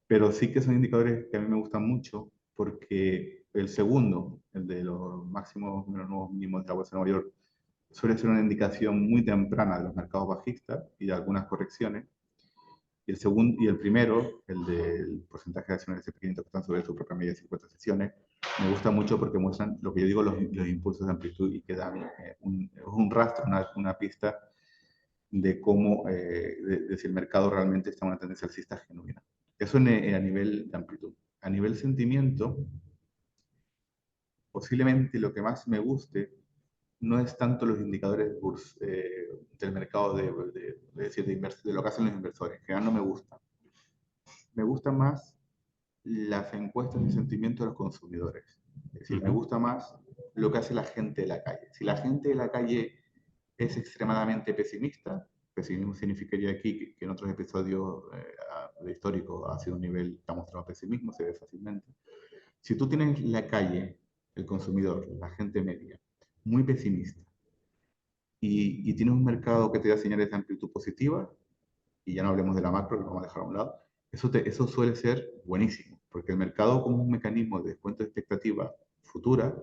Pero sí que son indicadores que a mí me gustan mucho, porque el segundo, el de los máximos menos nuevos mínimos de la bolsa de Nueva York, suele ser una indicación muy temprana de los mercados bajistas y de algunas correcciones. Y el segundo y el primero, el del porcentaje de acciones del S&P 500 que están sobre su propia media de 50 sesiones, me gusta mucho porque muestran lo que yo digo, los impulsos de amplitud, y que dan un rastro, una pista de cómo, de si el mercado realmente está en una tendencia alcista genuina. Eso a nivel de amplitud. A nivel sentimiento, posiblemente lo que más me guste no es tanto los indicadores del mercado de lo que hacen los inversores, que no me gusta. Me gusta más las encuestas de sentimiento de los consumidores. Es decir, me gusta más lo que hace la gente de la calle. Si la gente de la calle es extremadamente pesimista, pesimismo significaría aquí que en otros episodios de histórico ha sido un nivel que ha mostrado pesimismo, se ve fácilmente. Si tú tienes la calle, el consumidor, la gente media, muy pesimista, y tienes un mercado que te da señales de amplitud positiva, y ya no hablemos de la macro, que lo vamos a dejar a un lado, eso suele ser buenísimo, porque el mercado, como un mecanismo de descuento de expectativa futura,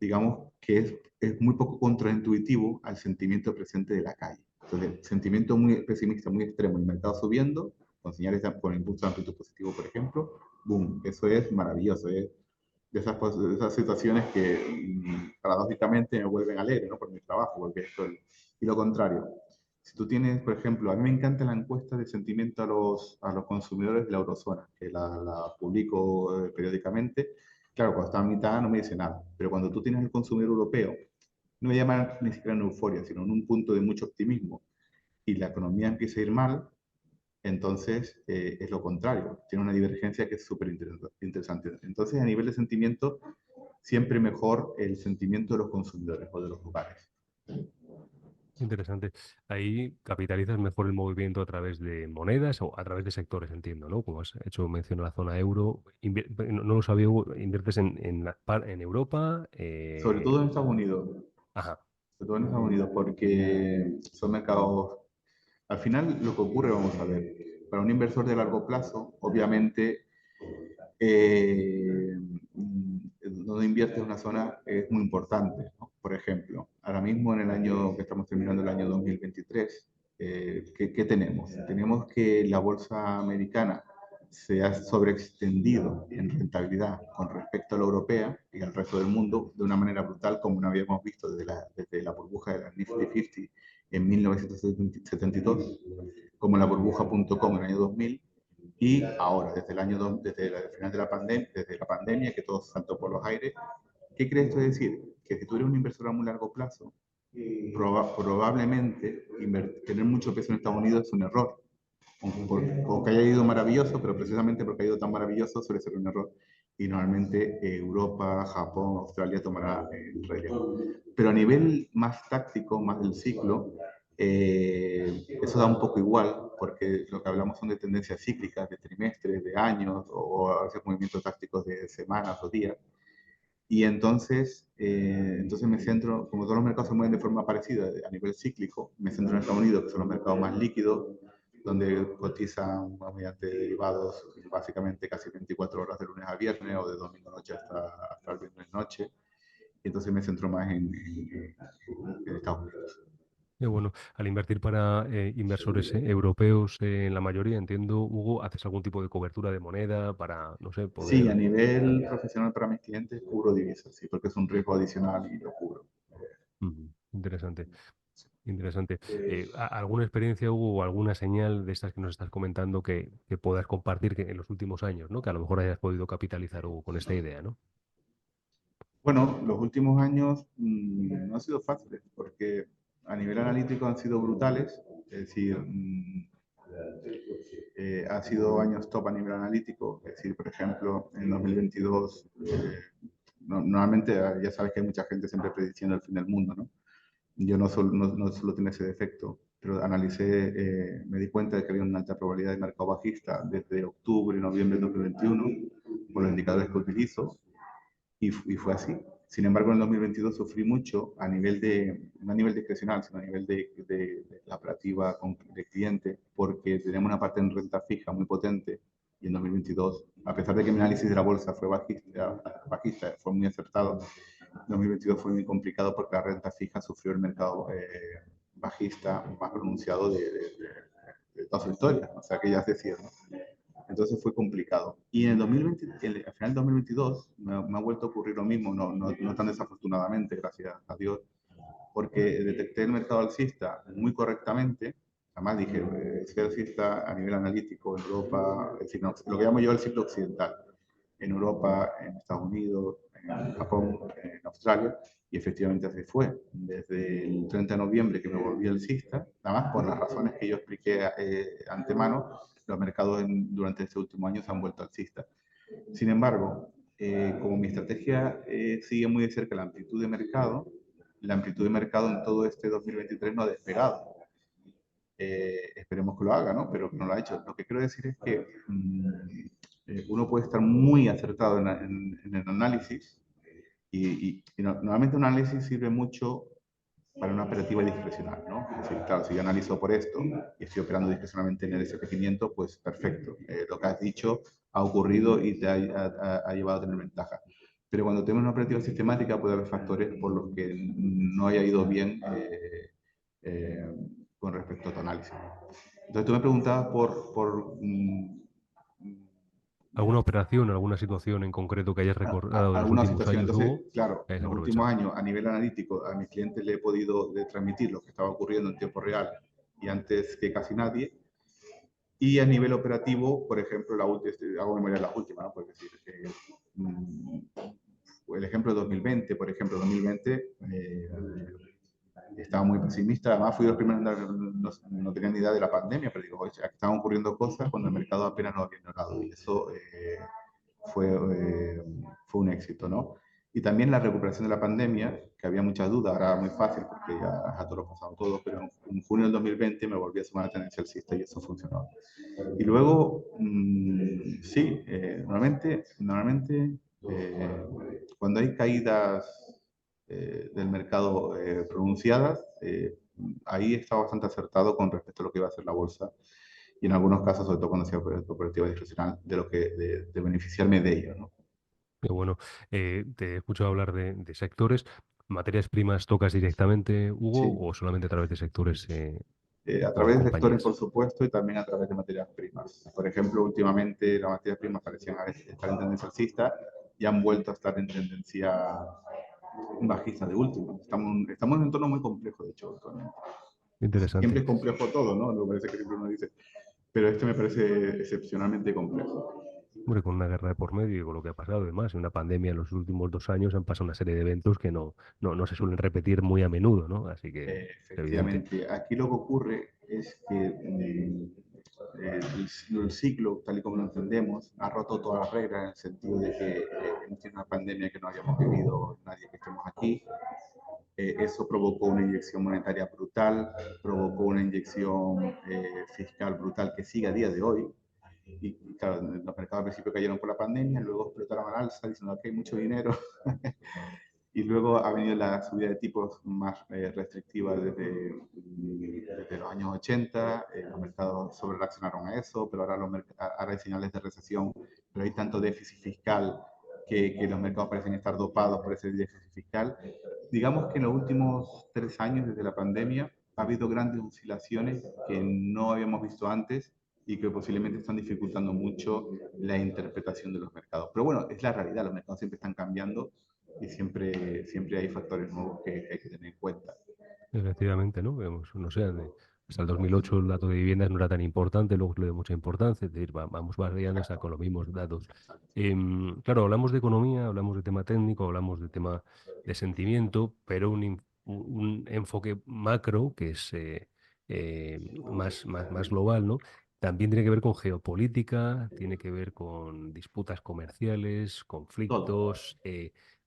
digamos que es muy poco contraintuitivo al sentimiento presente de la calle. Entonces, sentimiento muy pesimista, muy extremo, el mercado subiendo, con señales con impulso de amplitud positivo, por ejemplo, boom, eso es maravilloso, es de esas situaciones que paradójicamente me vuelven alegre, ¿no? Por mi trabajo, porque y lo contrario. Si tú tienes, por ejemplo, a mí me encanta la encuesta de sentimiento a los consumidores de la eurozona, que la publico periódicamente. Claro, cuando está a mitad no me dice nada, pero cuando tú tienes el consumidor europeo, no me llama ni siquiera en euforia, sino en un punto de mucho optimismo, y la economía empieza a ir mal, entonces es lo contrario, tiene una divergencia que es súper interesante. Entonces, a nivel de sentimiento, siempre mejor el sentimiento de los consumidores o de los hogares. Interesante. Ahí capitalizas mejor el movimiento a través de monedas o a través de sectores, entiendo, ¿no? Como has hecho mención a la zona euro. No lo sabía, Hugo, inviertes en Europa. Sobre todo en Estados Unidos, Ajá. sobre todo en Estados Unidos, porque son mercados. Al final, lo que ocurre, vamos a ver, para un inversor de largo plazo, obviamente, eh, donde invierte en una zona es muy importante, ¿no? Por ejemplo, ahora mismo en el año que estamos terminando, el año 2023, ¿qué tenemos? Tenemos que la bolsa americana se ha sobreextendido en rentabilidad con respecto a la europea y al resto del mundo de una manera brutal, como no habíamos visto desde la burbuja de la Nifty 50 en 1972, como la burbuja.com en el año 2000, y ahora, desde el final de desde la pandemia, que todo saltó por los aires. ¿Qué crees esto decir? Que si tú eres un inversor a muy largo plazo, probablemente tener mucho peso en Estados Unidos es un error. O que haya ido maravilloso, pero precisamente porque ha ido tan maravilloso suele ser un error. Y normalmente Europa, Japón, Australia tomará el relevo. Pero a nivel más táctico, más del ciclo, eso da un poco igual, porque lo que hablamos son de tendencias cíclicas, de trimestres, de años, o a veces movimientos tácticos de semanas o días. Y entonces me centro, como todos los mercados se mueven de forma parecida a nivel cíclico, me centro en Estados Unidos, que son los mercados más líquidos, donde cotizan mediante derivados básicamente casi 24 horas de lunes a viernes o de domingo noche hasta el viernes noche. Y entonces me centro más en Estados Unidos. Bueno, al invertir para inversores europeos, en la mayoría, entiendo, Hugo, ¿haces algún tipo de cobertura de moneda para, no sé, Sí, a poder... nivel profesional para mis clientes cubro divisas, sí, porque es un riesgo adicional y lo cubro. Interesante. Interesante. ¿Alguna experiencia, Hugo, o alguna señal de estas que nos estás comentando que puedas compartir en los últimos años, ¿no? Que a lo mejor hayas podido capitalizar, Hugo, con esta idea, ¿no? Bueno, los últimos años no han sido fáciles porque a nivel analítico han sido brutales, es decir, han sido años top a nivel analítico, es decir, por ejemplo, en 2022, normalmente ya sabes que hay mucha gente siempre prediciendo el fin del mundo, ¿no? Yo no solo tiene ese defecto, pero me di cuenta de que había una alta probabilidad de mercado bajista desde octubre, noviembre de 2021, por los indicadores que utilizo, y fue así. Sin embargo, en el 2022 sufrí mucho a nivel no a nivel discrecional, sino a nivel de la operativa de cliente, porque tenemos una parte en renta fija muy potente y en 2022, a pesar de que mi análisis de la bolsa fue bajista fue muy acertado, 2022 fue muy complicado porque la renta fija sufrió el mercado bajista más pronunciado de toda su historia, o sea que ya es decir, ¿no? Entonces fue complicado. Y en el 2020, al final del 2022 me ha vuelto a ocurrir lo mismo, no tan desafortunadamente, gracias a Dios, porque detecté el mercado alcista muy correctamente. Además dije, soy alcista a nivel analítico en Europa, es decir, lo que llamo yo el ciclo occidental, en Europa, en Estados Unidos, en Japón, en Australia, y efectivamente así fue. Desde el 30 de noviembre que me volví alcista, nada más por las razones que yo expliqué antemano, los mercados durante este último año se han vuelto alcistas. Sin embargo, como mi estrategia sigue muy de cerca la amplitud de mercado en todo este 2023 no ha despegado. Esperemos que lo haga, ¿no? Pero no lo ha hecho. Lo que quiero decir es que uno puede estar muy acertado en el análisis y normalmente un análisis sirve mucho para una operativa discrecional, ¿no? Es decir, claro, si yo analizo por esto y estoy operando discrecionalmente en el S&P 500, pues perfecto. Lo que has dicho ha ocurrido y te ha llevado a tener ventaja. Pero cuando tenemos una operativa sistemática puede haber factores por los que no haya ido bien eh, con respecto a tu análisis. Entonces tú me preguntabas ¿Alguna operación, alguna situación en concreto que hayas recordado de los alguna últimos situación. años, Entonces, Hugo? claro, Que en hayas los últimos aprovechado. años a nivel analítico a mis clientes le he podido transmitir lo que estaba ocurriendo en tiempo real y antes que casi nadie. Y a nivel operativo, por ejemplo, hago memoria de las últimas, ¿no? Por decir, el ejemplo de 2020, por ejemplo, 2020 estaba muy pesimista. Además, fui los primeros, no tenía ni idea de la pandemia, pero digo, oye, aquí estaban ocurriendo cosas cuando el mercado apenas lo había ignorado. Y eso fue, fue un éxito, ¿no? Y también la recuperación de la pandemia, que había muchas dudas, ahora muy fácil porque ya a todos lo pasado todo, pero en junio del 2020 me volví a sumar a tendencia alcista y eso funcionó. Y luego, sí, normalmente cuando hay caídas del mercado pronunciadas, ahí está bastante acertado con respecto a lo que iba a hacer la bolsa y en algunos casos, sobre todo cuando sea operativa discrecional, de beneficiarme de ello, ¿no? Pero bueno, te he escuchado hablar de sectores. ¿Materias primas tocas directamente, Hugo, Sí, o solamente a través de sectores a o través de sectores, compañías? por supuesto, y también a través de materias primas. Por ejemplo, últimamente las materias primas parecían estar en tendencia alcista y han vuelto a estar en tendencia bajista de último. Estamos en un entorno muy complejo, de hecho, actualmente. Siempre Interesante. es complejo todo, ¿no? Me parece que siempre uno dice, pero este me parece excepcionalmente complejo. Hombre, con una guerra de por medio y con lo que ha pasado, además, y una pandemia en los últimos 2 años han pasado una serie de eventos que no se suelen repetir muy a menudo, ¿no? Así que es evidente. Efectivamente, aquí lo que ocurre es que el ciclo, tal y como lo entendemos, ha roto todas las reglas en el sentido de que hemos tenido una pandemia que no habíamos vivido nadie que estemos aquí. Eso provocó una inyección monetaria brutal, provocó una inyección fiscal brutal que sigue a día de hoy. Y claro, los mercados al principio cayeron por la pandemia, luego explotaron al alza diciendo que hay mucho dinero. Y luego ha venido la subida de tipos más restrictiva desde los años 80. Los mercados sobre reaccionaron a eso, pero ahora hay señales de recesión, pero hay tanto déficit fiscal que los mercados parecen estar dopados por ese déficit fiscal. Digamos que en los últimos 3 años, desde la pandemia, ha habido grandes oscilaciones que no habíamos visto antes y que posiblemente están dificultando mucho la interpretación de los mercados. Pero bueno, es la realidad, los mercados siempre están cambiando y siempre hay factores nuevos que hay que tener en cuenta. Efectivamente, ¿no? Vemos, no sé, hasta el 2008 el dato de viviendas no era tan importante, luego le dio mucha importancia, es decir, vamos variando hasta con los mismos datos. Claro, hablamos de economía, hablamos de tema técnico, hablamos de tema de sentimiento, pero un enfoque macro, que es más global, ¿no? También tiene que ver con geopolítica, tiene que ver con disputas comerciales, Todo. conflictos.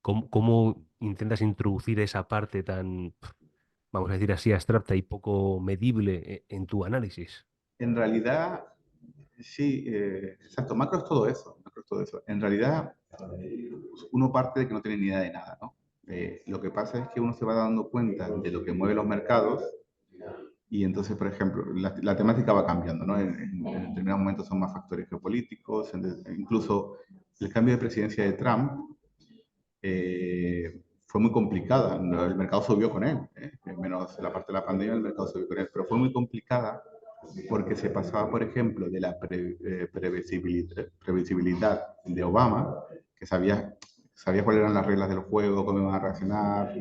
¿Cómo intentas introducir esa parte tan, vamos a decir así, abstracta y poco medible en tu análisis? En realidad, sí, exacto, macro es todo eso, macro es todo eso. En realidad, uno parte de que no tiene ni idea de nada, ¿no? Lo que pasa es que uno se va dando cuenta de lo que mueve los mercados y entonces, por ejemplo, la temática va cambiando, ¿no? En determinados momentos son más factores geopolíticos, incluso el cambio de presidencia de Trump fue muy complicada. El mercado subió con él, menos la parte de la pandemia, el mercado subió con él, pero fue muy complicada porque se pasaba, por ejemplo, de la previsibilidad de Obama, que sabía cuáles eran las reglas del juego, cómo iban a reaccionar,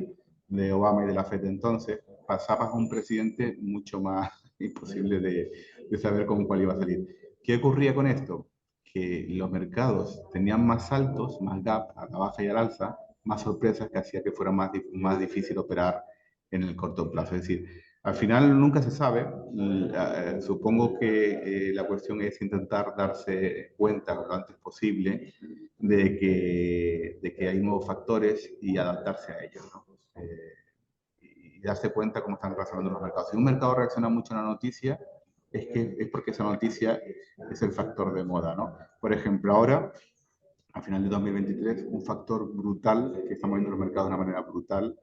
de Obama y de la FED de entonces, pasabas a un presidente mucho más imposible de saber con cuál iba a salir. ¿Qué ocurría con esto? Que los mercados tenían más saltos, más gap a la baja y al alza, más sorpresas que hacía que fuera más difícil operar en el corto plazo. Es decir, al final nunca se sabe. Supongo que la cuestión es intentar darse cuenta lo antes posible de que hay nuevos factores y adaptarse a ellos, ¿no? Y darse cuenta cómo están reaccionando los mercados. Si un mercado reacciona mucho a una noticia, es porque esa noticia es el factor de moda, ¿no? Por ejemplo, ahora, a final de 2023, un factor brutal que está moviendo los mercados de una manera brutal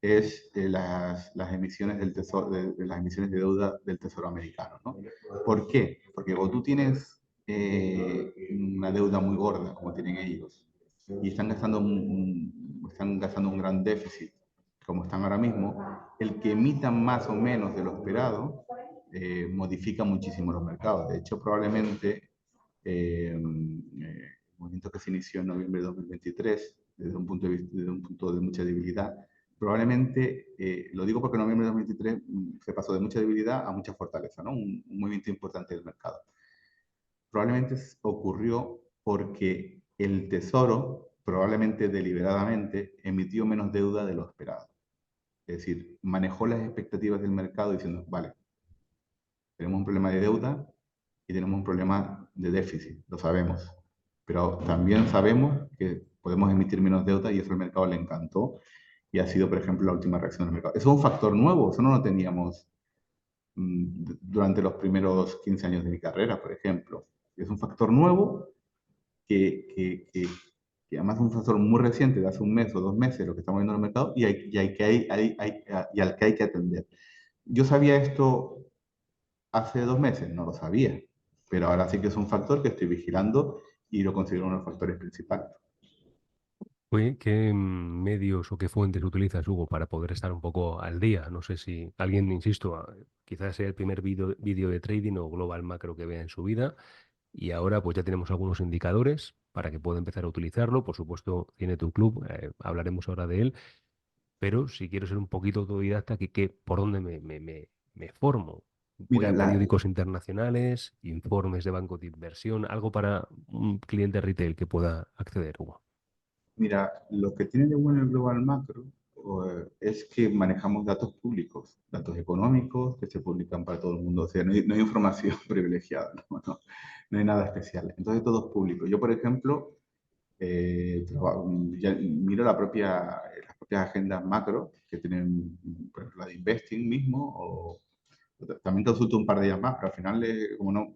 es las emisiones del tesoro, de las emisiones de deuda del Tesoro americano, ¿no? ¿Por qué? Porque cuando tú tienes una deuda muy gorda, como tienen ellos, y están gastando un gran déficit, como están ahora mismo, el que emitan más o menos de lo esperado modifica muchísimo los mercados. De hecho, probablemente el movimiento que se inició en noviembre de 2023, desde un punto de mucha debilidad, probablemente, lo digo porque en noviembre de 2023 se pasó de mucha debilidad a mucha fortaleza, ¿no? Un movimiento importante del mercado. Probablemente ocurrió porque el Tesoro, probablemente deliberadamente, emitió menos deuda de lo esperado. Es decir, manejó las expectativas del mercado diciendo, vale, tenemos un problema de deuda y tenemos un problema de déficit, lo sabemos. Pero también sabemos que podemos emitir menos deuda y eso al mercado le encantó y ha sido, por ejemplo, la última reacción del mercado. Eso es un factor nuevo, eso no lo teníamos durante los primeros 15 años de mi carrera, por ejemplo. Es un factor nuevo que además es un factor muy reciente, de hace un mes o 2 meses, lo que estamos viendo en el mercado y al que hay que atender. Yo sabía esto hace 2 meses, no lo sabía, pero ahora sí que es un factor que estoy vigilando y lo considero uno de los factores principales. Oye, ¿qué medios o qué fuentes utilizas, Hugo, para poder estar un poco al día? No sé si alguien, insisto, quizás sea el primer vídeo de trading o global macro que vea en su vida y ahora pues ya tenemos algunos indicadores para que pueda empezar a utilizarlo. Por supuesto, tiene tu club, hablaremos ahora de él, pero si quiero ser un poquito autodidacta, ¿por dónde me formo? Voy Mira, a periódicos internacionales, informes de bancos de inversión, algo para un cliente retail que pueda acceder, Hugo. Mira, lo que tiene de bueno el Global Macro es que manejamos datos públicos, datos económicos que se publican para todo el mundo. O sea, no hay información privilegiada, no hay nada especial. Entonces todo es público. Yo, por ejemplo, miro las propias agendas macro que tienen, por ejemplo, la de Investing mismo, o también consulto un par de ellas más, pero al final, como no,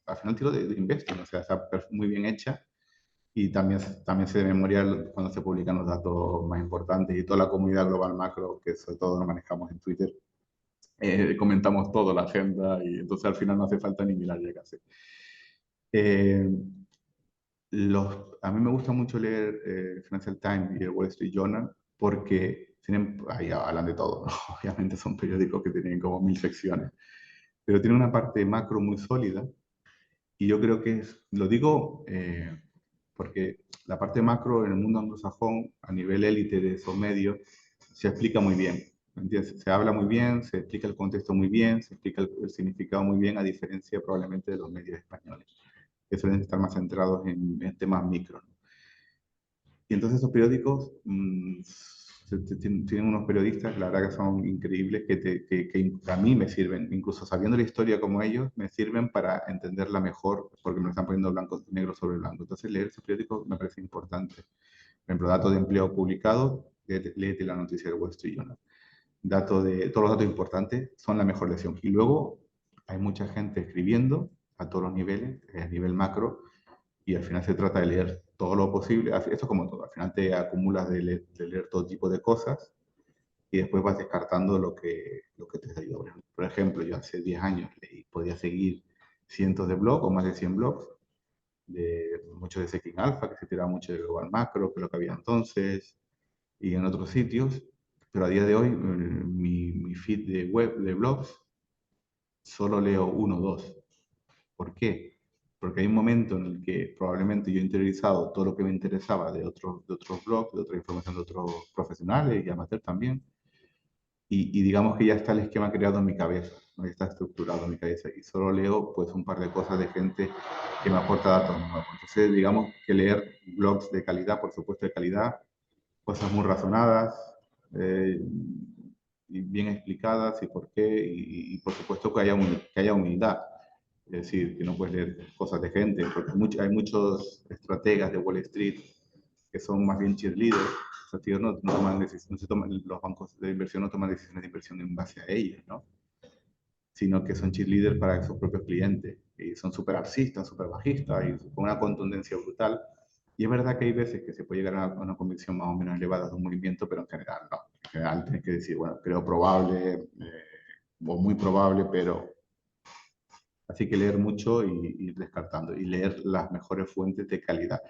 al final tiro de Investing, o sea, está muy bien hecha y también sé de memoria cuando se publican los datos más importantes y toda la comunidad global macro, que sobre todo lo manejamos en Twitter, comentamos todo la agenda y entonces al final no hace falta ni mirar ya casi. Eh, a mí me gusta mucho leer Financial Times y el Wall Street Journal porque ahí hablan de todo, ¿no? Obviamente son periódicos que tienen como 1000 secciones, pero tiene una parte macro muy sólida y yo creo que lo digo porque la parte macro en el mundo anglosajón, a nivel élite de esos medios, se explica muy bien. ¿Entiendes? Se habla muy bien, se explica el contexto muy bien, se explica el significado muy bien, a diferencia probablemente de los medios españoles, que suelen estar más centrados en temas micro, ¿no? Y entonces esos periódicos tienen unos periodistas, la verdad que son increíbles, que a mí me sirven, incluso sabiendo la historia como ellos, me sirven para entenderla mejor, porque me lo están poniendo negro sobre blanco. Entonces leer esos periódicos me parece importante. Por ejemplo, datos de empleo publicados, léete la noticia del Wall Street Journal. Todos los datos importantes son la mejor lección. Y luego hay mucha gente escribiendo a todos los niveles, a nivel macro, y al final se trata de leer todo lo posible. Esto es como todo, al final te acumulas de leer todo tipo de cosas y después vas descartando lo que te ayuda. Por ejemplo, yo hace 10 años podía seguir cientos de blogs o más de 100 blogs, de muchos de Seeking Alpha, que se tiraba mucho de Global Macro, que es lo que había entonces, y en otros sitios, pero a día de hoy mi feed de web, de blogs, solo leo uno o dos. ¿Por qué? Porque hay un momento en el que probablemente yo he interiorizado todo lo que me interesaba de otros blogs, de otra información de otros profesionales y amateur también, y digamos que ya está el esquema creado en mi cabeza, ¿no? Ya está estructurado en mi cabeza, y solo leo pues un par de cosas de gente que me aporta datos nuevos. Entonces, digamos que leer blogs de calidad, por supuesto de calidad, cosas muy razonadas, eh, y bien explicadas y por qué, y por supuesto que haya humildad. Es decir, que no puedes leer cosas de gente, porque hay muchos estrategas de Wall Street que son más bien cheerleaders. Esos tíos no toman decisiones, los bancos de inversión no toman decisiones de inversión en base a ellos, ¿no? Sino que son cheerleaders para sus propios clientes. Y son súper alcistas, súper bajistas y con una contundencia brutal. Y es verdad que hay veces que se puede llegar a una convicción más o menos elevada de un movimiento, pero en general no. En general tienes que decir, bueno, creo probable o muy probable, pero así que leer mucho y ir descartando y leer las mejores fuentes de calidad.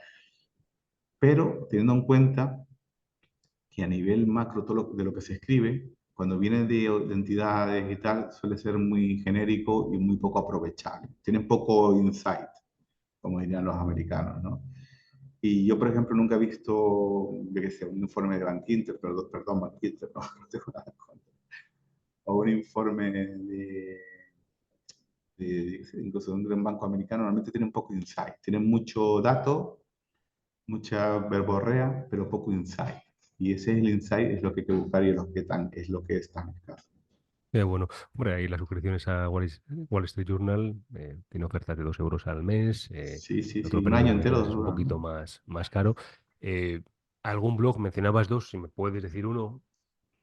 Pero teniendo en cuenta que a nivel macro todo de lo que se escribe, cuando viene de entidades y tal, suele ser muy genérico y muy poco aprovechable. Tiene poco insight, como dirían los americanos, ¿no? Y yo, por ejemplo, nunca he visto, yo qué sé, un informe de Bankinter, perdón, Bankinter, no, no tengo nada en contra, o un informe incluso de un gran banco americano, normalmente tienen poco insight, tienen mucho dato, mucha verborrea, pero poco insight. Y ese es el insight, es lo que hay que buscar y es lo que es tan escaso. Bueno, hombre, ahí las suscripciones a Wall Street Journal tiene ofertas de 2 € al mes. Sí, sí, El sí, otro un año periódico entero quizás es un dura, poquito ¿no? más caro. Eh, ¿Algún blog? Mencionabas dos, si me puedes decir uno,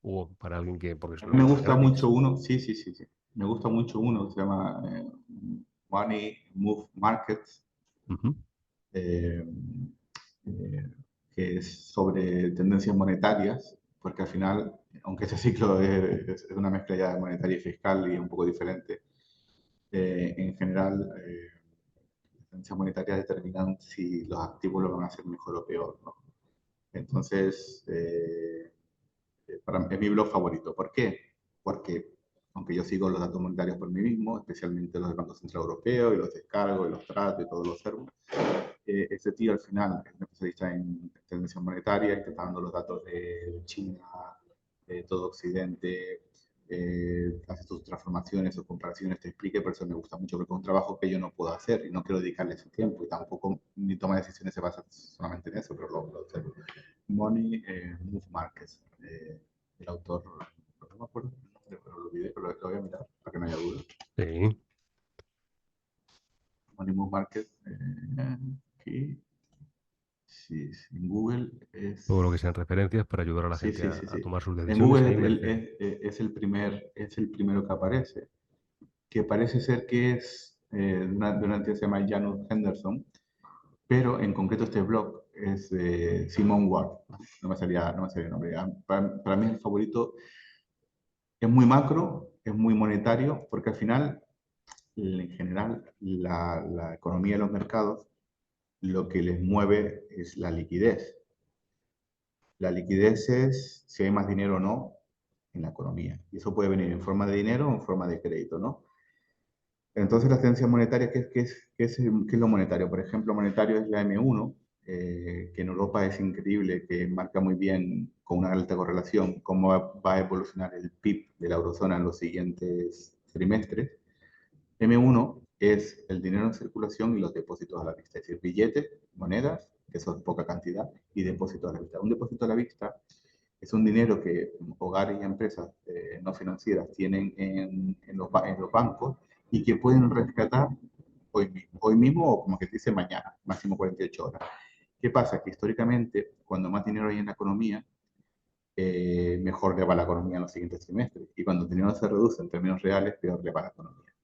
o para alguien que, porque A son mí me es gusta mucho gratis. uno, sí, sí, sí, sí. Me gusta mucho uno que se llama Money Move Markets, Ujú. eh, eh, que es sobre tendencias monetarias, porque al final, aunque este ciclo es una mezcla ya de monetaria y fiscal y un poco diferente, en general, las tendencias monetarias determinan si los activos lo van a hacer mejor o peor, ¿no? Entonces, es mi blog favorito. ¿Por qué? Porque aunque yo sigo los datos monetarios por mí mismo, especialmente los del Banco Central Europeo, y los descargo, y los trato, y todos los observo, ese tío al final es un especialista en tendencia monetaria, que está dando los datos de China, de todo Occidente, hace sus transformaciones, sus comparaciones, te explique, por eso me gusta mucho, porque es un trabajo que yo no puedo hacer y no quiero dedicarle su tiempo, y tampoco mi toma de decisiones se basa solamente en eso, pero lo observo. Money Move Markets, el autor, no me acuerdo el nombre, pero lo olvidé, pero lo voy a mirar para que no haya duda. Sí, Money Move Markets, aquí, sí, sí, en Google todo lo es. que sean referencias para ayudar a la Sí, gente sí, sí, a sí. tomar sus En decisiones. Google Ahí merece. es el primero que aparece, que parece ser que es de una entidad que se llama Janus Henderson, pero en concreto este blog es de Simon Ward. No me salía el nombre. Para mí es el favorito. Es muy macro, es muy monetario, porque al final, en general, la economía y los mercados, lo que les mueve es la liquidez. La liquidez es si hay más dinero o no en la economía. Y eso puede venir en forma de dinero o en forma de crédito, ¿no? Entonces, la tendencia monetaria, ¿qué es lo monetario? Por ejemplo, monetario es la M1, que en Europa es increíble, que marca muy bien, con una alta correlación, cómo va a evolucionar el PIB de la eurozona en los siguientes trimestres. M1 es el dinero en circulación y los depósitos a la vista, es decir, billetes, monedas, que son poca cantidad, y depósitos a la vista. Un depósito a la vista es un dinero que hogares y empresas no financieras tienen en los bancos y que pueden rescatar hoy mismo o como que dice mañana, máximo 48 horas. ¿Qué pasa? Que históricamente, cuando más dinero hay en la economía, mejor le va la economía en los siguientes trimestres. Y cuando el dinero se reduce en términos reales, peor le va la economía.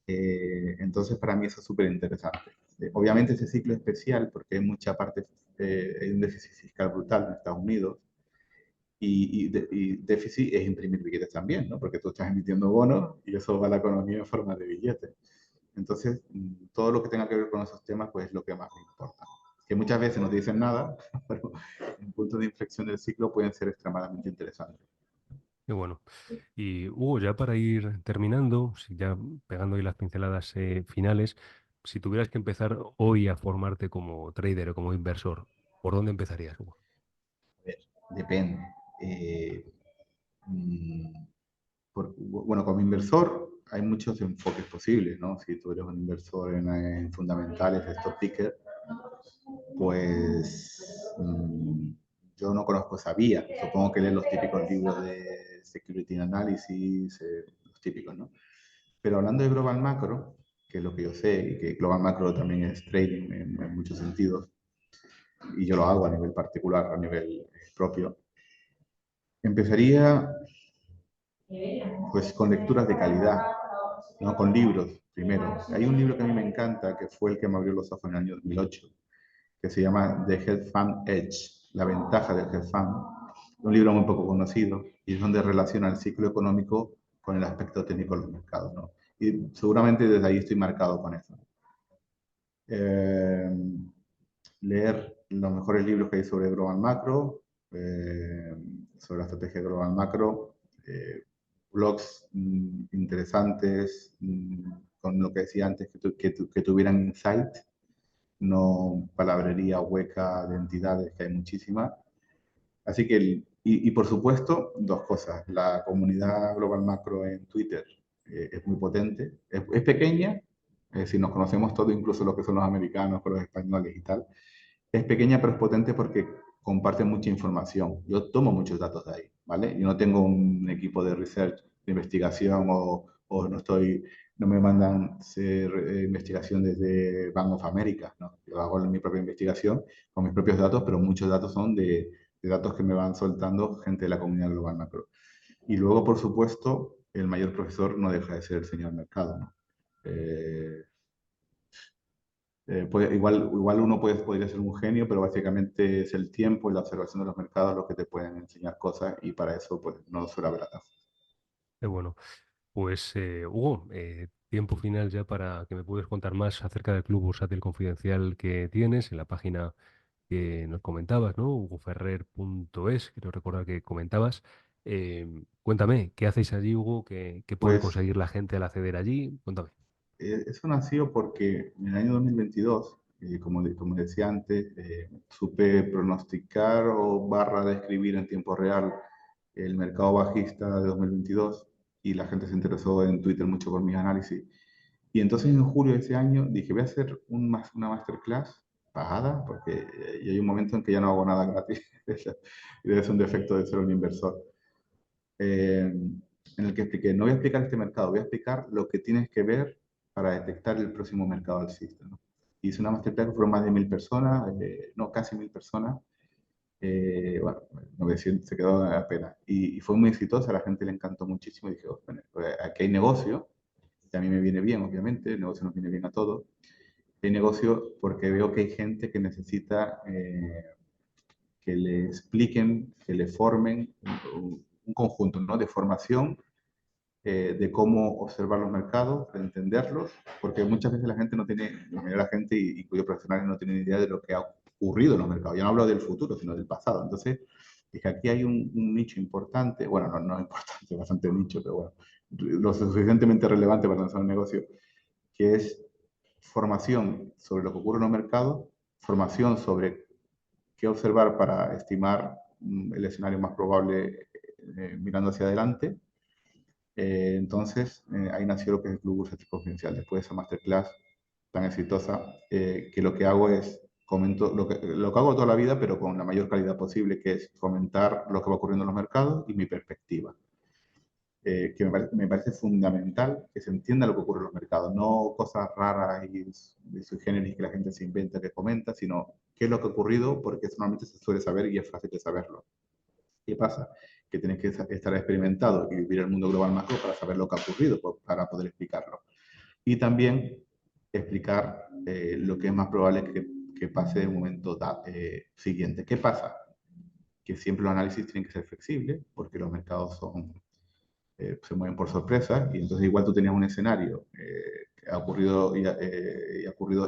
Entonces, para mí eso es súper interesante. obviamente ese ciclo es especial porque hay mucha parte, hay un déficit fiscal brutal en Estados Unidos y déficit es imprimir billetes también, ¿no? Porque tú estás emitiendo bonos y eso va a la economía en forma de billetes. Entonces, todo lo que tenga que ver con esos temas, pues es lo que más me importa. Que muchas veces no te dicen nada, pero en puntos de inflexión del ciclo pueden ser extremadamente interesantes. Qué bueno. Y Hugo, ya para ir terminando, ya pegando ahí las pinceladas finales, si tuvieras que empezar hoy a formarte como trader o como inversor, ¿por dónde empezarías, Hugo? A ver, depende. Eh, mm, bueno, como inversor hay muchos enfoques posibles, ¿no? Si tú eres un inversor en fundamentales, stock picker, pues yo no conozco esa vía. Supongo que lees los típicos libros de Security Analysis, los típicos, ¿no? Pero hablando de Global Macro, que es lo que yo sé, y que Global Macro también es trading en muchos sentidos, y yo lo hago a nivel particular, a nivel propio, empezaría pues con lecturas de calidad, ¿no? Con libros primero. Hay un libro que a mí me encanta, que fue el que me abrió los ojos en el año 2008, que se llama The Hedge Fund Edge, la ventaja del hedge fund. Un libro muy poco conocido y es donde relaciona el ciclo económico con el aspecto técnico de los mercados, ¿no? Y seguramente desde ahí estoy marcado con eso. Eh, leer los mejores libros que hay sobre Global Macro, sobre la estrategia Global Macro, blogs interesantes, con lo que decía antes, que tuvieran insight, no palabrería hueca de entidades, que hay muchísimas. Así que, y por supuesto, dos cosas. La comunidad Global Macro en Twitter es muy potente, es pequeña, si nos conocemos todos, incluso los que son los americanos con los españoles y tal, es pequeña pero es potente porque comparte mucha información. Yo tomo muchos datos de ahí, ¿vale? Yo no tengo un equipo de research, de investigación o no estoy, no me mandan hacer investigación desde Bank of America, ¿no? Yo hago mi propia investigación con mis propios datos, pero muchos datos son de datos que me van soltando gente de la comunidad global macro. Y luego, por supuesto, el mayor profesor no deja de ser el señor mercado, ¿no? Eh, igual uno podría ser un genio, pero básicamente es el tiempo y la observación de los mercados lo que te pueden enseñar cosas y para eso pues no suele haber atajos. Qué bueno. Pues Hugo, tiempo final ya para que me puedas contar más acerca del Club Bursátil Confidencial que tienes en la página que nos comentabas, ¿no? hugoferrer.es, quiero recordar que comentabas. Cuéntame, ¿qué hacéis allí, Hugo? ¿Qué puede Pues conseguir la gente al acceder allí? Cuéntame. eso nació porque en el año 2022, como decía antes, supe pronosticar o barra describir en tiempo real el mercado bajista de 2022 y la gente se interesó en Twitter mucho por mis análisis. Y entonces en julio de ese año dije, voy a hacer una masterclass pagada, porque ya hay un momento en que ya no hago nada gratis. Y debe ser un defecto de ser un inversor. En el que expliqué, no voy a explicar este mercado, voy a explicar lo que tienes que ver para detectar el próximo mercado alcista, ¿no? Hice una masterclass que fueron más de 1000 personas, no, casi 1000 personas. Bueno, 900 se quedó apenas. Y fue muy exitosa, a la gente le encantó muchísimo. Y dije, oh, bueno, pues aquí hay negocio, y a mí me viene bien, obviamente, el negocio nos viene bien a todos. Hay negocio porque veo que hay gente que necesita que le expliquen, que le formen un conjunto, ¿no? De formación, de cómo observar los mercados, de entenderlos, porque muchas veces la gente no tiene, la mayoría de la gente, incluidos profesionales, no tienen idea de lo que ha ocurrido en los mercados. Ya no hablo del futuro, sino del pasado. Entonces, es que aquí hay un nicho importante, bueno, no importante, bastante nicho, pero bueno, lo suficientemente relevante para lanzar un negocio, que es formación sobre lo que ocurre en los mercados, formación sobre qué observar para estimar el escenario más probable mirando hacia adelante. Entonces, ahí nació lo que es el Club Bursátil Confidencial. Después de esa masterclass tan exitosa, que lo que hago es comento lo que hago toda la vida, pero con la mayor calidad posible, que es comentar lo que va ocurriendo en los mercados y mi perspectiva. Que me parece fundamental que se entienda lo que ocurre en los mercados, no cosas raras y sui generis que la gente se inventa, que comenta, sino qué es lo que ha ocurrido, porque eso normalmente se suele saber y es fácil de saberlo. ¿Qué pasa? Que tienes que estar experimentado y vivir el mundo global macro para saber lo que ha ocurrido, para poder explicarlo. Y también explicar lo que es más probable es que pase de un momento siguiente. ¿Qué pasa? Que siempre los análisis tienen que ser flexibles, porque los mercados se mueven por sorpresa, y entonces igual tú tenías un escenario que ha ocurrido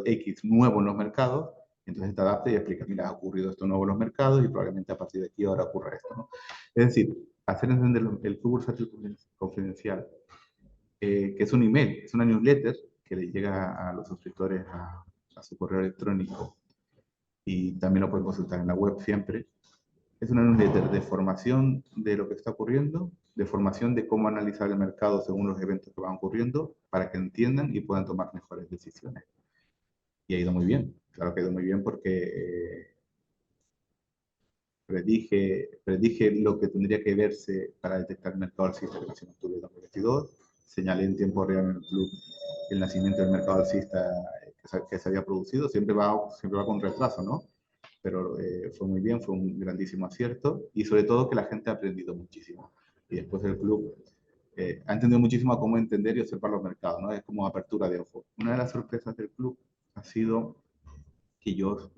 X nuevo en los mercados, entonces te adaptas y explicas, mira, ha ocurrido esto nuevo en los mercados y probablemente a partir de aquí ahora ocurra esto, ¿no? Es decir, hacer entender el club bursátil confidencial, que es un email, es una newsletter que le llega a los suscriptores a su correo electrónico, y también lo pueden consultar en la web siempre. Es una newsletter de formación de lo que está ocurriendo, de formación de cómo analizar el mercado según los eventos que van ocurriendo, para que entiendan y puedan tomar mejores decisiones. Y ha ido muy bien, claro que ha ido muy bien, porque predije lo que tendría que verse para detectar el mercado alcista que nació en octubre de 2022, señalé en tiempo real en el club el nacimiento del mercado alcista que se había producido, siempre va con retraso, ¿no? Pero fue muy bien, fue un grandísimo acierto, y sobre todo que la gente ha aprendido muchísimo. Y después el club ha entendido muchísimo a cómo entender y observar los mercados, ¿no? Es como apertura de ojos. Una de las sorpresas del club ha sido que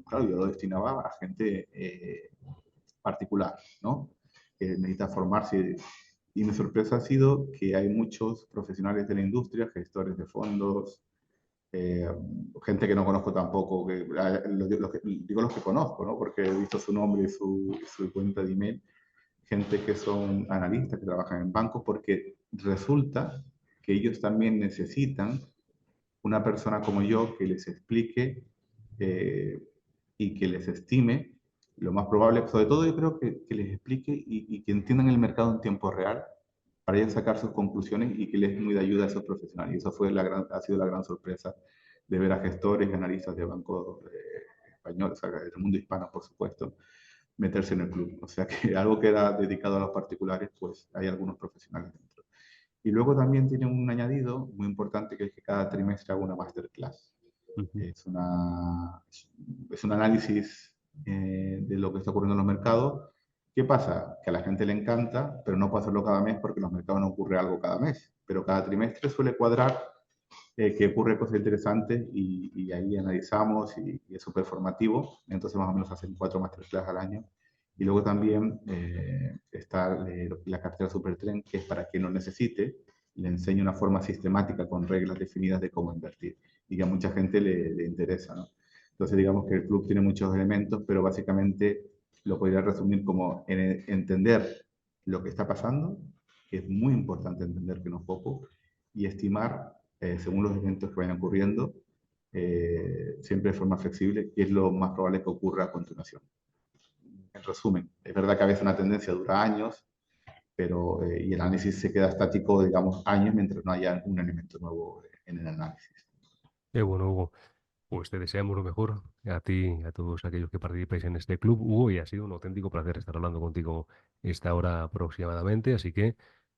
claro, yo lo destinaba a gente particular, ¿no? Que necesita formarse. Y mi sorpresa ha sido que hay muchos profesionales de la industria, gestores de fondos, eh, gente que no conozco tampoco, digo los que conozco, ¿no? Porque he visto su nombre y su cuenta de email, gente que son analistas, que trabajan en bancos, porque resulta que ellos también necesitan una persona como yo que les explique eh, y que les estime lo más probable, sobre todo yo creo que les explique y que entiendan el mercado en tiempo real, para ellos sacar sus conclusiones, y que les es muy de ayuda a esos profesionales. Y eso ha sido la gran sorpresa de ver a gestores y analistas de bancos españoles, o sea, del mundo hispano, por supuesto, meterse en el club. O sea, que algo que era dedicado a los particulares, pues hay algunos profesionales dentro. Y luego también tiene un añadido muy importante, que es que cada trimestre hago una masterclass. Ujú. Es un análisis de lo que está ocurriendo en los mercados. ¿Qué pasa? Que a la gente le encanta, pero no puedo hacerlo cada mes, porque en los mercados no ocurre algo cada mes. Pero cada trimestre suele cuadrar que ocurre cosas interesantes, y ahí analizamos, y es súper formativo. Entonces más o menos hacen 4 masterclass al año. Y luego también está la cartera Supertren, que es para quien lo necesite. Le enseño una forma sistemática con reglas definidas de cómo invertir, y que a mucha gente le interesa, ¿no? Entonces digamos que el club tiene muchos elementos, pero básicamente lo podría resumir como en entender lo que está pasando, que es muy importante entender, que no es poco, y estimar según los eventos que vayan ocurriendo, siempre de forma flexible, qué es lo más probable que ocurra a continuación. En resumen, es verdad que a veces una tendencia dura años, pero y el análisis se queda estático, digamos, años, mientras no haya un elemento nuevo en el análisis. Qué bueno, Hugo. Pues te deseamos lo mejor a ti y a todos aquellos que participáis en este club, Hugo, y ha sido un auténtico placer estar hablando contigo esta hora aproximadamente, así que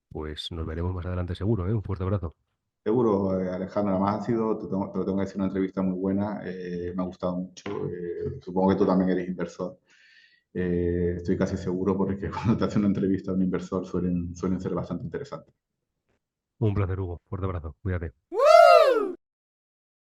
pues nos veremos más adelante seguro, ¿eh? Un fuerte abrazo. Seguro, Alejandro, además te lo tengo que decir, una entrevista muy buena, me ha gustado mucho, supongo que tú también eres inversor. Estoy casi seguro, porque cuando te hacen una entrevista a un inversor suelen ser bastante interesantes. Un placer, Hugo. Fuerte abrazo. Cuídate.